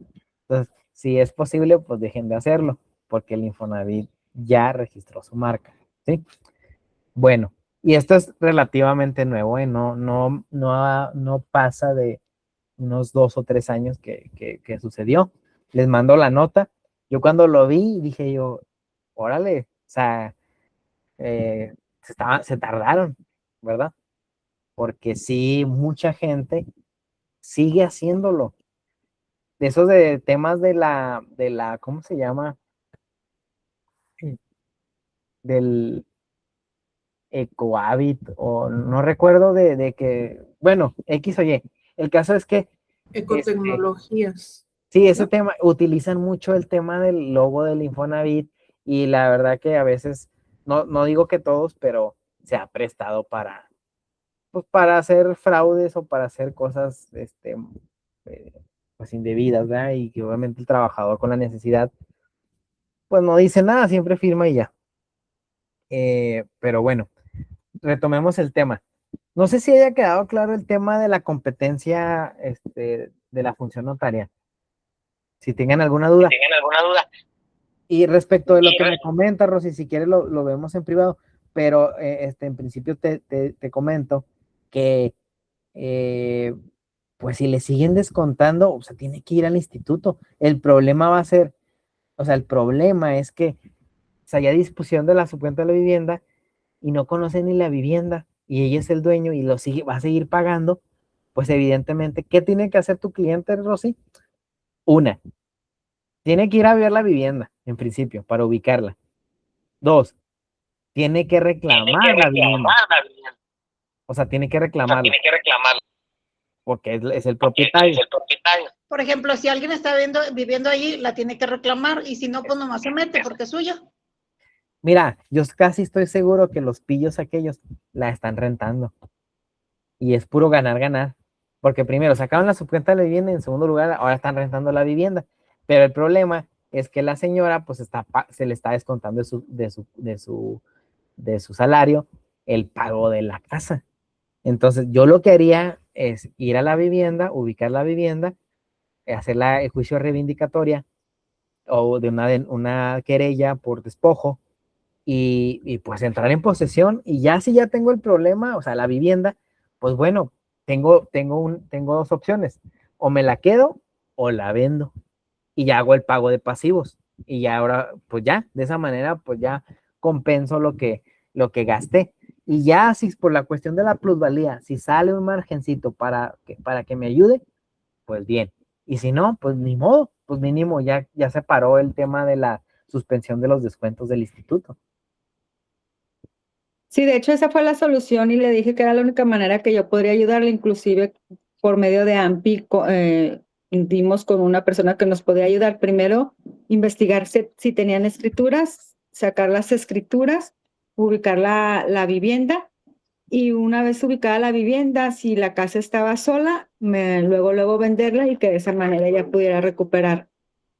Entonces, si es posible, pues dejen de hacerlo, porque el Infonavit ya registró su marca, ¿sí? Bueno, y esto es relativamente nuevo, ¿eh? No pasa unos 2 o 3 años que sucedió. Les mando la nota. Yo cuando lo vi, dije yo, órale, o sea, se tardaron, ¿verdad? Porque sí, mucha gente sigue haciéndolo. De esos de temas de la, ¿cómo se llama? Del Ecohabit, o no recuerdo de que, bueno, X o Y. El caso es que, Ecotecnologías. sí, ese ¿no? tema, utilizan mucho el tema del logo del Infonavit, y la verdad que a veces, no digo que todos, pero se ha prestado pues para hacer fraudes o para hacer cosas, eh, pues indebidas, ¿verdad? Y que obviamente el trabajador con la necesidad, pues no dice nada, siempre firma y ya. Pero bueno, retomemos el tema. No sé si haya quedado claro el tema de la competencia, de la función notaria. Si tengan alguna duda. Y respecto de lo que me comenta, Rosy, si quieres lo vemos en privado, pero en principio te comento que, pues si le siguen descontando, o sea, tiene que ir al instituto. El problema va a ser, o sea, el problema es que se haya disposición de la subcuenta de la vivienda y no conoce ni la vivienda y ella es el dueño y va a seguir pagando. Pues evidentemente, ¿qué tiene que hacer tu cliente, Rosy? Una, tiene que ir a ver la vivienda, en principio, para ubicarla. Dos, tiene que reclamar la vivienda. O sea, tiene que reclamarla porque es el propietario. Por ejemplo, si alguien está viviendo allí, la tiene que reclamar y si no, pues nomás se mete porque es suya. Mira, yo casi estoy seguro que los pillos aquellos la están rentando y es puro ganar, ganar. Porque primero sacaron la subcuenta de la vivienda y en segundo lugar ahora están rentando la vivienda. Pero el problema es que la señora pues se le está descontando de su salario el pago de la casa. Entonces yo lo que haría es ir a la vivienda, ubicar la vivienda, hacer el juicio reivindicatoria o de una querella por despojo y pues entrar en posesión, y ya si ya tengo el problema, o sea, la vivienda, pues bueno, tengo dos opciones: o me la quedo o la vendo y ya hago el pago de pasivos y ya ahora, pues ya, de esa manera, pues ya compenso lo que gasté. Y ya si por la cuestión de la plusvalía, si sale un margencito para que me ayude, pues bien. Y si no, pues ni modo, pues mínimo ya se paró el tema de la suspensión de los descuentos del instituto. Sí, de hecho esa fue la solución y le dije que era la única manera que yo podría ayudarle, inclusive por medio de AMPI, dimos con una persona que nos podía ayudar. Primero, investigar si tenían escrituras, sacar las escrituras, ubicar la vivienda, y una vez ubicada la vivienda, si la casa estaba sola, luego venderla y que de esa manera ella pudiera recuperar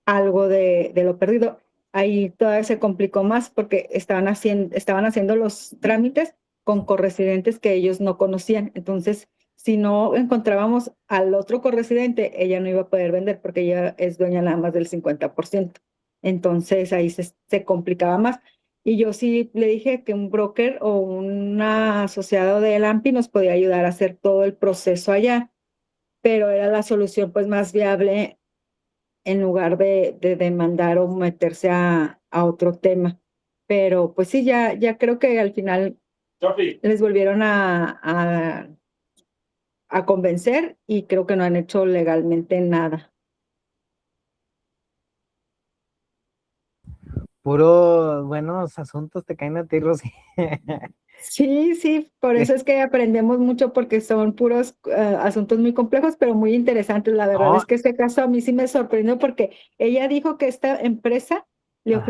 algo de lo perdido. Ahí todavía se complicó más porque estaban haciendo los trámites con corresidentes que ellos no conocían. Entonces, si no encontrábamos al otro corresidente, ella no iba a poder vender porque ella es dueña nada más del 50%. Entonces, ahí se complicaba más. Y yo sí le dije que un broker o un asociado de AMPI nos podía ayudar a hacer todo el proceso allá, pero era la solución pues más viable en lugar de demandar o meterse a otro tema. Pero pues sí, ya creo que al final les volvieron a convencer y creo que no han hecho legalmente nada. Puros buenos asuntos te caen a ti, Rosy. Sí, por eso es que aprendemos mucho porque son puros asuntos muy complejos, pero muy interesantes. La verdad No. es que este caso a mí sí me sorprendió porque ella dijo que esta empresa le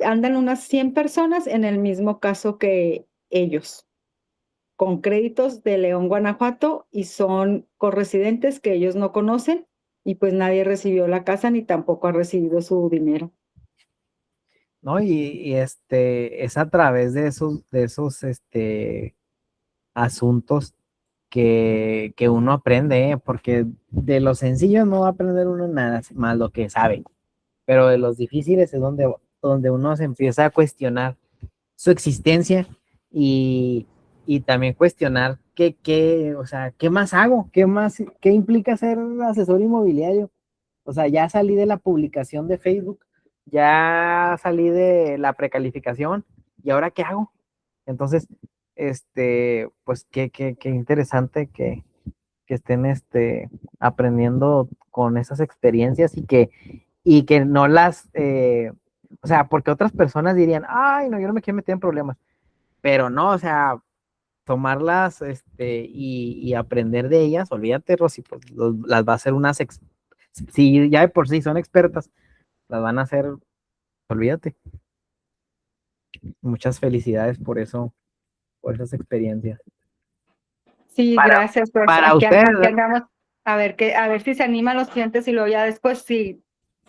andan unas 100 personas en el mismo caso que ellos, con créditos de León, Guanajuato, y son corresidentes que ellos no conocen y pues nadie recibió la casa ni tampoco ha recibido su dinero. ¿No? Y es a través de esos asuntos que uno aprende, ¿eh? Porque de los sencillos no va a aprender uno nada más lo que sabe, pero de los difíciles es donde uno se empieza a cuestionar su existencia y y también cuestionar o sea, ¿qué más hago? ¿Qué implica ser asesor inmobiliario? O sea, ya salí de la publicación de Facebook, ya salí de la precalificación, ¿y ahora qué hago? Entonces, pues qué interesante que estén aprendiendo con esas experiencias y que no o sea, porque otras personas dirían, ay, no, yo no me quiero meter en problemas, pero no, o sea, tomarlas y aprender de ellas, olvídate, Rosy, pues las va a hacer si ya de por sí son expertas, las van a hacer, olvídate. Muchas felicidades por eso, por esas experiencias. Sí, Para, gracias. Pues para aquí ustedes, andamos a ver si se animan los clientes y luego ya después si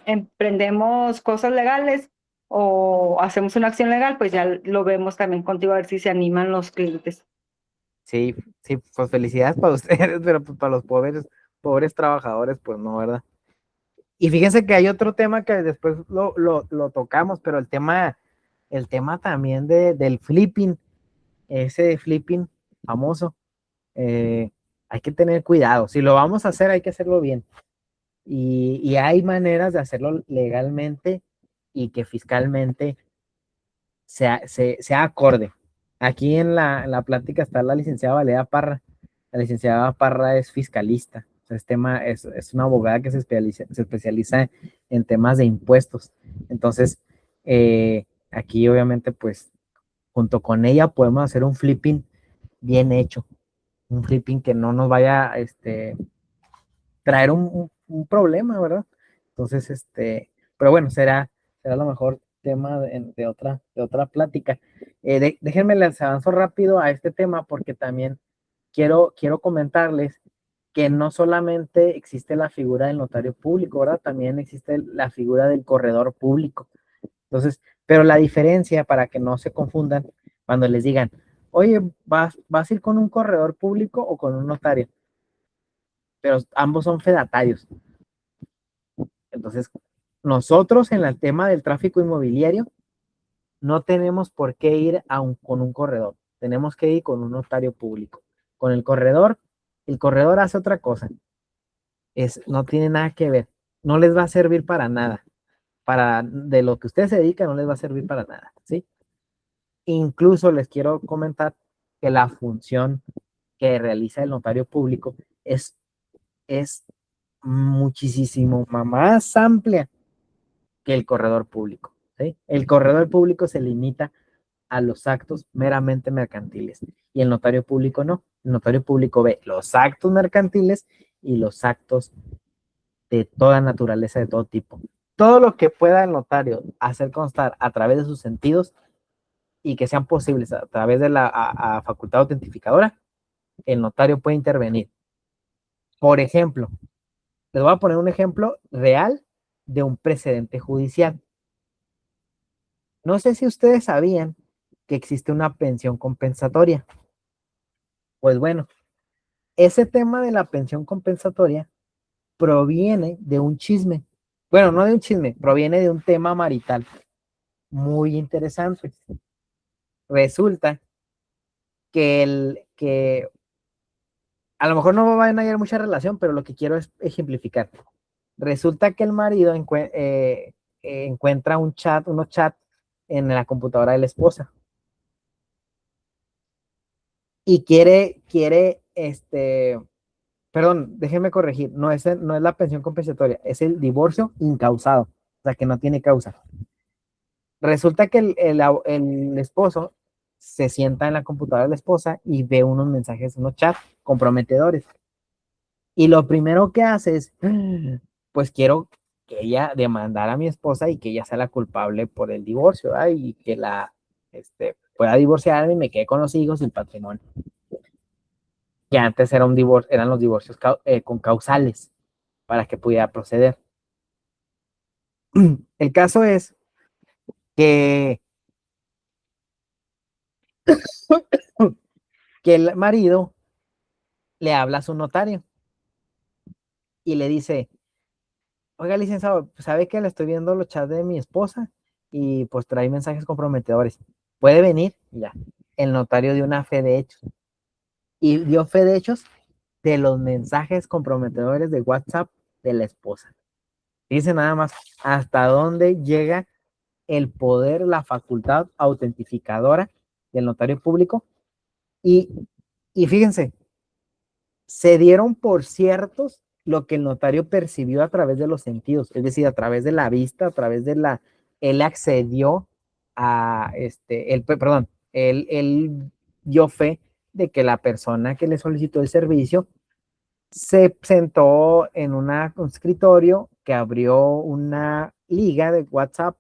emprendemos cosas legales o hacemos una acción legal, pues ya lo vemos también contigo a ver si se animan los clientes. sí, sí, pues felicidades para ustedes, pero pues para los pobres trabajadores, pues no, ¿verdad? Y fíjense que hay otro tema que después lo tocamos, pero el tema también del flipping, ese flipping famoso, hay que tener cuidado. Si lo vamos a hacer, hay que hacerlo bien. Y hay maneras de hacerlo legalmente y que fiscalmente sea acorde. Aquí en la plática está la licenciada Valeria Parra. La licenciada Parra es fiscalista. O sea, es una abogada que se especializa en temas de impuestos. Entonces, aquí obviamente, pues, junto con ella podemos hacer un flipping bien hecho. Un flipping que no nos vaya a traer un problema, ¿verdad? Entonces, pero bueno, será lo mejor tema de otra plática. Déjenme les avanzo rápido a este tema porque también quiero comentarles que no solamente existe la figura del notario público, ¿verdad? También existe la figura del corredor público. Entonces, pero la diferencia para que no se confundan cuando les digan, oye, ¿vas a ir con un corredor público o con un notario? Pero ambos son fedatarios. Entonces, nosotros en el tema del tráfico inmobiliario no tenemos por qué ir con un corredor, tenemos que ir con un notario público. Con el corredor hace otra cosa, no tiene nada que ver, no les va a servir para nada, de lo que ustedes se dedican no les va a servir para nada, ¿sí? Incluso les quiero comentar que la función que realiza el notario público es muchísimo más amplia que el corredor público, ¿sí? El corredor público se limita a los actos meramente mercantiles y el notario público no. El notario público ve los actos mercantiles y los actos de toda naturaleza, de todo tipo. Todo lo que pueda el notario hacer constar a través de sus sentidos y que sean posibles a través de la facultad autentificadora, el notario puede intervenir. Por ejemplo, les voy a poner un ejemplo real de un precedente judicial. No sé si ustedes sabían que existe una pensión compensatoria. Pues bueno, ese tema de la pensión compensatoria proviene de un chisme. Bueno, no de un chisme, proviene de un tema marital muy interesante. Resulta que a lo mejor no va a haber mucha relación, pero lo que quiero es ejemplificar. Resulta que el marido encuentra unos chats en la computadora de la esposa y perdón, déjenme corregir, no es la pensión compensatoria, es el divorcio incausado, o sea, que no tiene causa. Resulta que el esposo se sienta en la computadora de la esposa y ve unos mensajes, unos chats comprometedores. Y lo primero que hace es, pues quiero que ella demandara a mi esposa y que ella sea la culpable por el divorcio, ¿verdad? Y que pueda divorciarme y me quede con los hijos y el patrimonio. Que antes eran los divorcios con causales para que pudiera proceder. El caso es que, que el marido le habla a su notario y le dice, oiga, licenciado, ¿sabe que le estoy viendo los chats de mi esposa y pues trae mensajes comprometedores? ¿Puede venir? Y ya. el notario dio una fe de hechos y dio fe de hechos de los mensajes comprometedores de WhatsApp de la esposa. Dice nada más hasta dónde llega el poder, la facultad autentificadora del notario público. Y fíjense, se dieron por ciertos lo que el notario percibió a través de los sentidos, es decir, a través de la vista, a través de él accedió a, él dio fe de que la persona que le solicitó el servicio se sentó en un escritorio que abrió una liga de WhatsApp,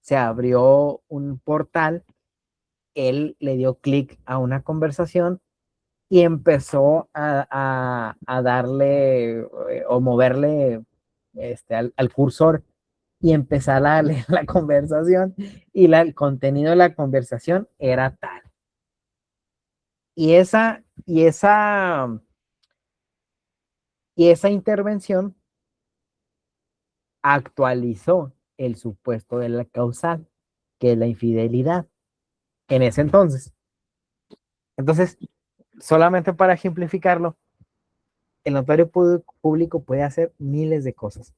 se abrió un portal, él le dio clic a una conversación y empezó a darle o moverle al cursor y empezar a leer la conversación y el contenido de la conversación era tal. Y esa intervención actualizó el supuesto de la causal, que es la infidelidad, en ese entonces. Entonces, solamente para ejemplificarlo, el notario público puede hacer miles de cosas,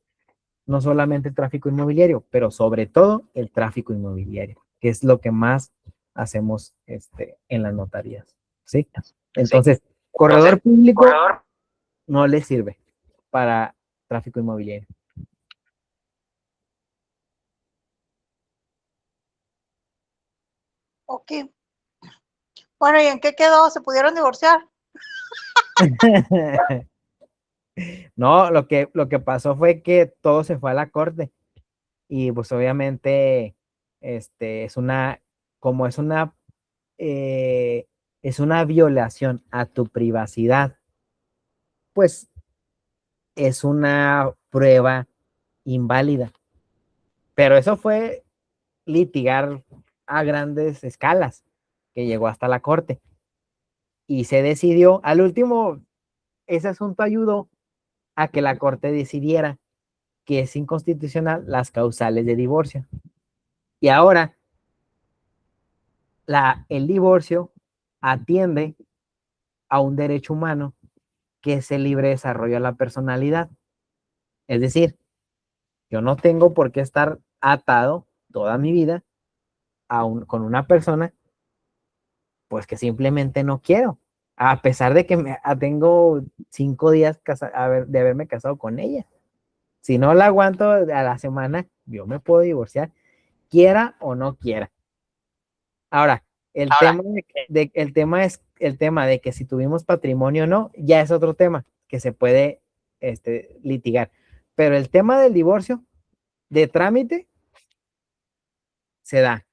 no solamente el tráfico inmobiliario, pero sobre todo el tráfico inmobiliario, que es lo que más hacemos en las notarías, ¿sí? Entonces, corredor público no le sirve para tráfico inmobiliario. Ok. Bueno, ¿y en qué quedó? ¿Se pudieron divorciar? No, lo que pasó fue que todo se fue a la corte y pues obviamente como es una violación a tu privacidad, pues es una prueba inválida. Pero eso fue litigar a grandes escalas, que llegó hasta la corte. Y se decidió, al último, ese asunto ayudó a que la corte decidiera que es inconstitucional las causales de divorcio. Y ahora, el divorcio atiende a un derecho humano que es el libre desarrollo de la personalidad. Es decir, yo no tengo por qué estar atado toda mi vida con una persona, pues que simplemente no quiero, a pesar de que tengo 5 días de haberme casado con ella. Si no la aguanto a la semana, yo me puedo divorciar, quiera o no quiera. Ahora, el tema de que si tuvimos patrimonio o no, ya es otro tema que se puede litigar. Pero el tema del divorcio, de trámite, se da.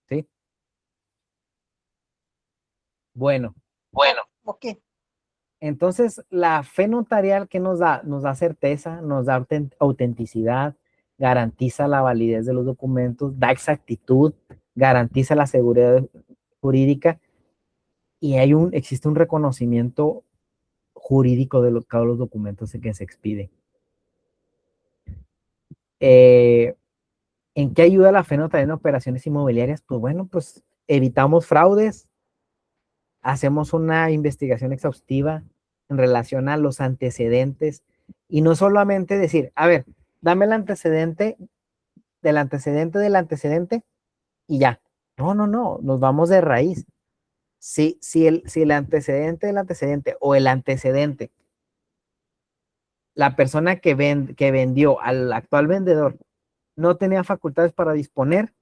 ¿Sí? Bueno. Ok. Entonces, la fe notarial que nos da certeza, nos da autenticidad, garantiza la validez de los documentos, da exactitud, garantiza la seguridad jurídica y existe un reconocimiento jurídico de todos los documentos que se expiden. ¿En qué ayuda la fe notarial en operaciones inmobiliarias? Pues bueno, pues evitamos fraudes, hacemos una investigación exhaustiva en relación a los antecedentes y no solamente decir, a ver, dame el antecedente del antecedente del antecedente y ya. No, nos vamos de raíz. Si el antecedente del antecedente o el antecedente, la persona que vendió al actual vendedor no tenía facultades para disponer,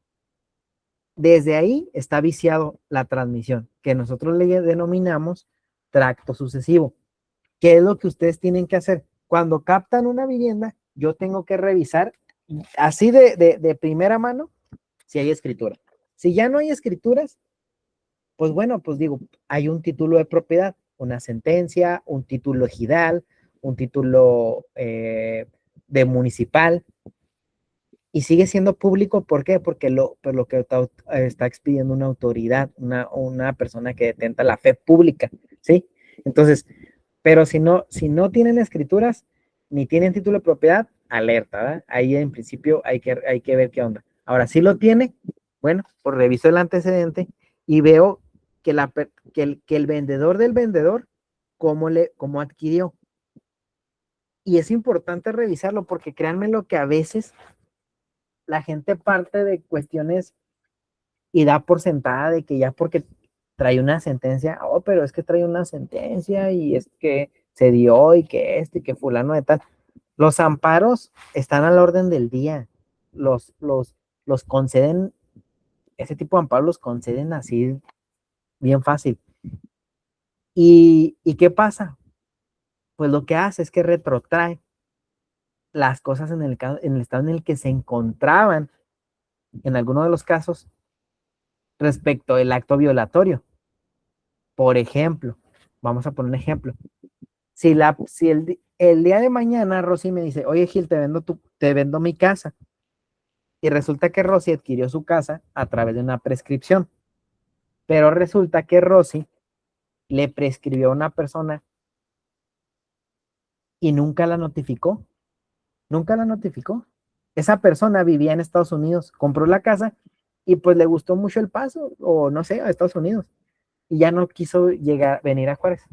desde ahí está viciado la transmisión, que nosotros le denominamos tracto sucesivo. ¿Qué es lo que ustedes tienen que hacer? Cuando captan una vivienda, yo tengo que revisar así de primera mano si hay escritura. Si ya no hay escrituras, pues bueno, pues digo, hay un título de propiedad, una sentencia, un título ejidal, un título de municipal, y sigue siendo público. ¿Por qué? Porque lo que está expidiendo una autoridad, una persona que detenta la fe pública, ¿sí? Entonces, pero si no tienen escrituras, ni tienen título de propiedad, alerta, ¿verdad? Ahí en principio hay que ver qué onda. Ahora, si lo tiene, Bueno, pues reviso el antecedente y veo que, que el vendedor del vendedor, cómo adquirió. Y es importante revisarlo porque créanme lo que a veces la gente parte de cuestiones y da por sentada de que ya porque trae una sentencia, oh, pero es que trae una sentencia y es que se dio y que y que fulano de tal. Los amparos están a la orden del día. Los conceden, ese tipo de amparos los conceden así bien fácil. ¿Y qué pasa? Pues lo que hace es que retrotrae las cosas en el estado en el que se encontraban, en alguno de los casos, respecto al acto violatorio. Por ejemplo, vamos a poner un ejemplo. Si el día de mañana Rosy me dice, oye Gil, te vendo mi casa, y resulta que Rosy adquirió su casa a través de una prescripción, pero resulta que Rosy le prescribió a una persona y nunca la notificó. Esa persona vivía en Estados Unidos, compró la casa y pues le gustó mucho el paso, o no sé, a Estados Unidos, y ya no quiso venir a Juárez.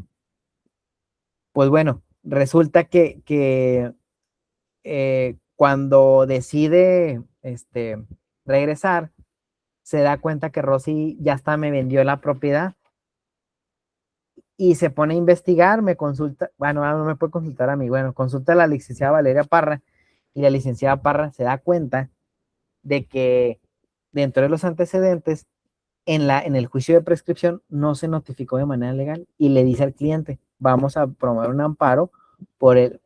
Pues bueno, resulta que cuando decide regresar, se da cuenta que Rosy ya hasta me vendió la propiedad y se pone a investigar, me consulta, bueno, no me puede consultar a mí, bueno, consulta a la licenciada Valeria Parra y la licenciada Parra se da cuenta de que dentro de los antecedentes, en el juicio de prescripción no se notificó de manera legal y le dice al cliente, vamos a promover un amparo porque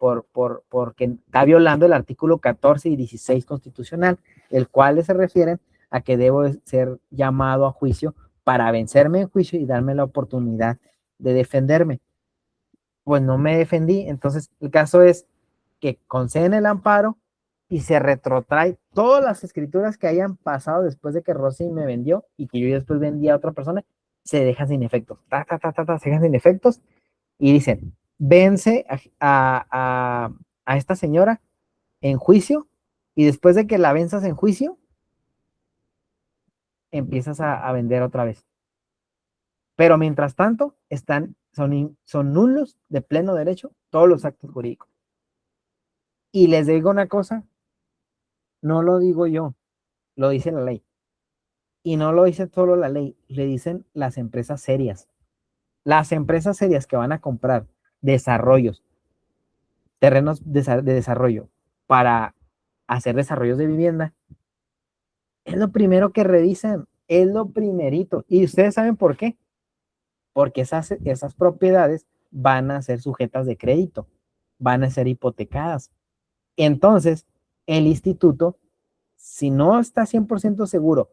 está violando el artículo 14 y 16 constitucional, el cual se refieren a que debo ser llamado a juicio para vencerme en juicio y darme la oportunidad de defenderme. Pues no me defendí, entonces el caso es que conceden el amparo y se retrotrae todas las escrituras que hayan pasado después de que Rosy me vendió y que yo después vendí a otra persona, se dejan sin efectos, se dejan sin efectos y dicen, vence a esta señora en juicio y después de que la venzas en juicio, empiezas a vender otra vez. Pero mientras tanto, son nulos de pleno derecho todos los actos jurídicos. Y les digo una cosa, no lo digo yo, lo dice la ley. Y no lo dice solo la ley, le dicen las empresas serias. Las empresas serias que van a comprar desarrollos, terrenos de desarrollo para hacer desarrollos de vivienda, es lo primero que revisan, es lo primerito. ¿Y ustedes saben por qué? Porque esas propiedades van a ser sujetas de crédito, van a ser hipotecadas. Entonces, el instituto, si no está 100% seguro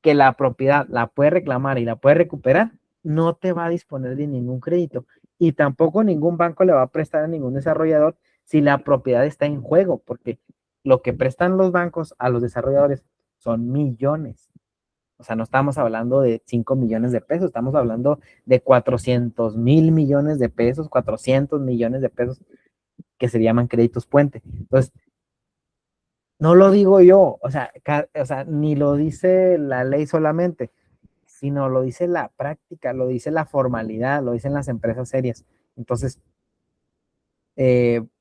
que la propiedad la puede reclamar y la puede recuperar, no te va a disponer de ningún crédito. Y tampoco ningún banco le va a prestar a ningún desarrollador si la propiedad está en juego, porque lo que prestan los bancos a los desarrolladores son millones. O sea, no estamos hablando de 5 millones de pesos, estamos hablando de 400,000 millones de pesos, 400 millones de pesos que se llaman créditos puente. Entonces, no lo digo yo, o sea, ni lo dice la ley solamente, sino lo dice la práctica, lo dice la formalidad, lo dicen las empresas serias. Entonces,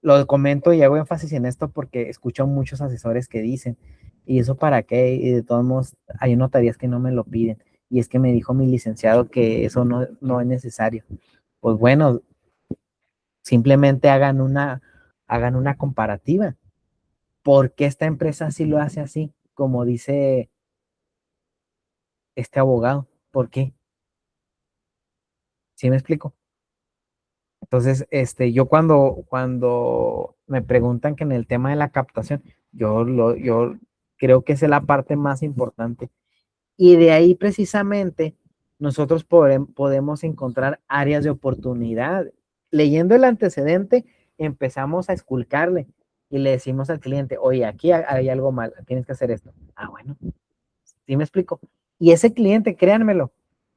lo comento y hago énfasis en esto porque escucho muchos asesores que dicen, ¿y eso para qué? Y de todos modos, hay notarías que no me lo piden. Y es que me dijo mi licenciado que eso no es necesario. Pues bueno, simplemente hagan una comparativa. ¿Por qué esta empresa sí lo hace así? Como dice este abogado. ¿Por qué? ¿Sí me explico? Entonces, yo cuando me preguntan que en el tema de la captación, yo creo que esa es la parte más importante. Y de ahí precisamente nosotros podemos encontrar áreas de oportunidad. Leyendo el antecedente, empezamos a esculcarle y le decimos al cliente, oye, aquí hay algo mal, tienes que hacer esto. Ah, bueno, ¿sí me explico? Y ese cliente, créanmelo,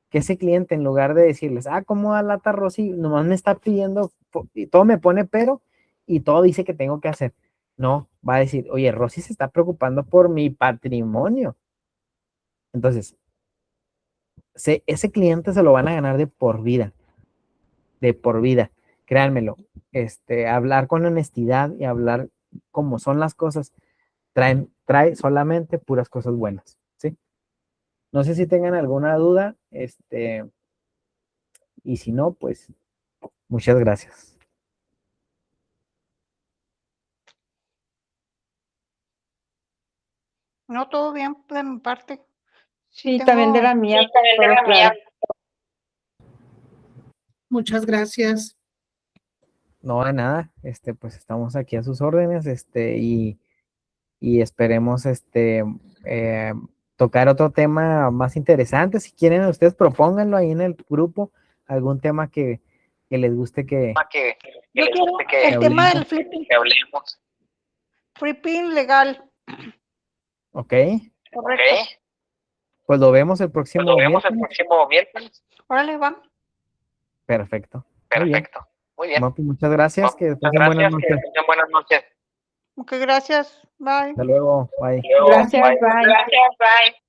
que ese cliente en lugar de decirles, ¿cómo da lata Rosy? Nomás me está pidiendo, y todo me pone pero, y todo dice que tengo que hacer. No, va a decir, oye, Rosy se está preocupando por mi patrimonio. Entonces, ese cliente se lo van a ganar de por vida, créanmelo. Hablar con honestidad y hablar como son las cosas, trae solamente puras cosas buenas, ¿sí? No sé si tengan alguna duda, y si no, pues, muchas gracias. No, todo bien de mi parte. Sí, también de la mía, todo claro. Muchas gracias. No, de nada, pues estamos aquí a sus órdenes, y esperemos, eh, tocar otro tema más interesante. Si quieren, ustedes propónganlo ahí en el grupo, algún tema que les guste que Yo quiero el tema del flipping. Flipping legal. ok, Correcto. pues lo vemos el próximo miércoles. Órale, va. Perfecto. Muy bien. Bueno, pues muchas gracias, que pasen buenas noches. Ok, gracias. Bye. Hasta luego, bye. Gracias, bye.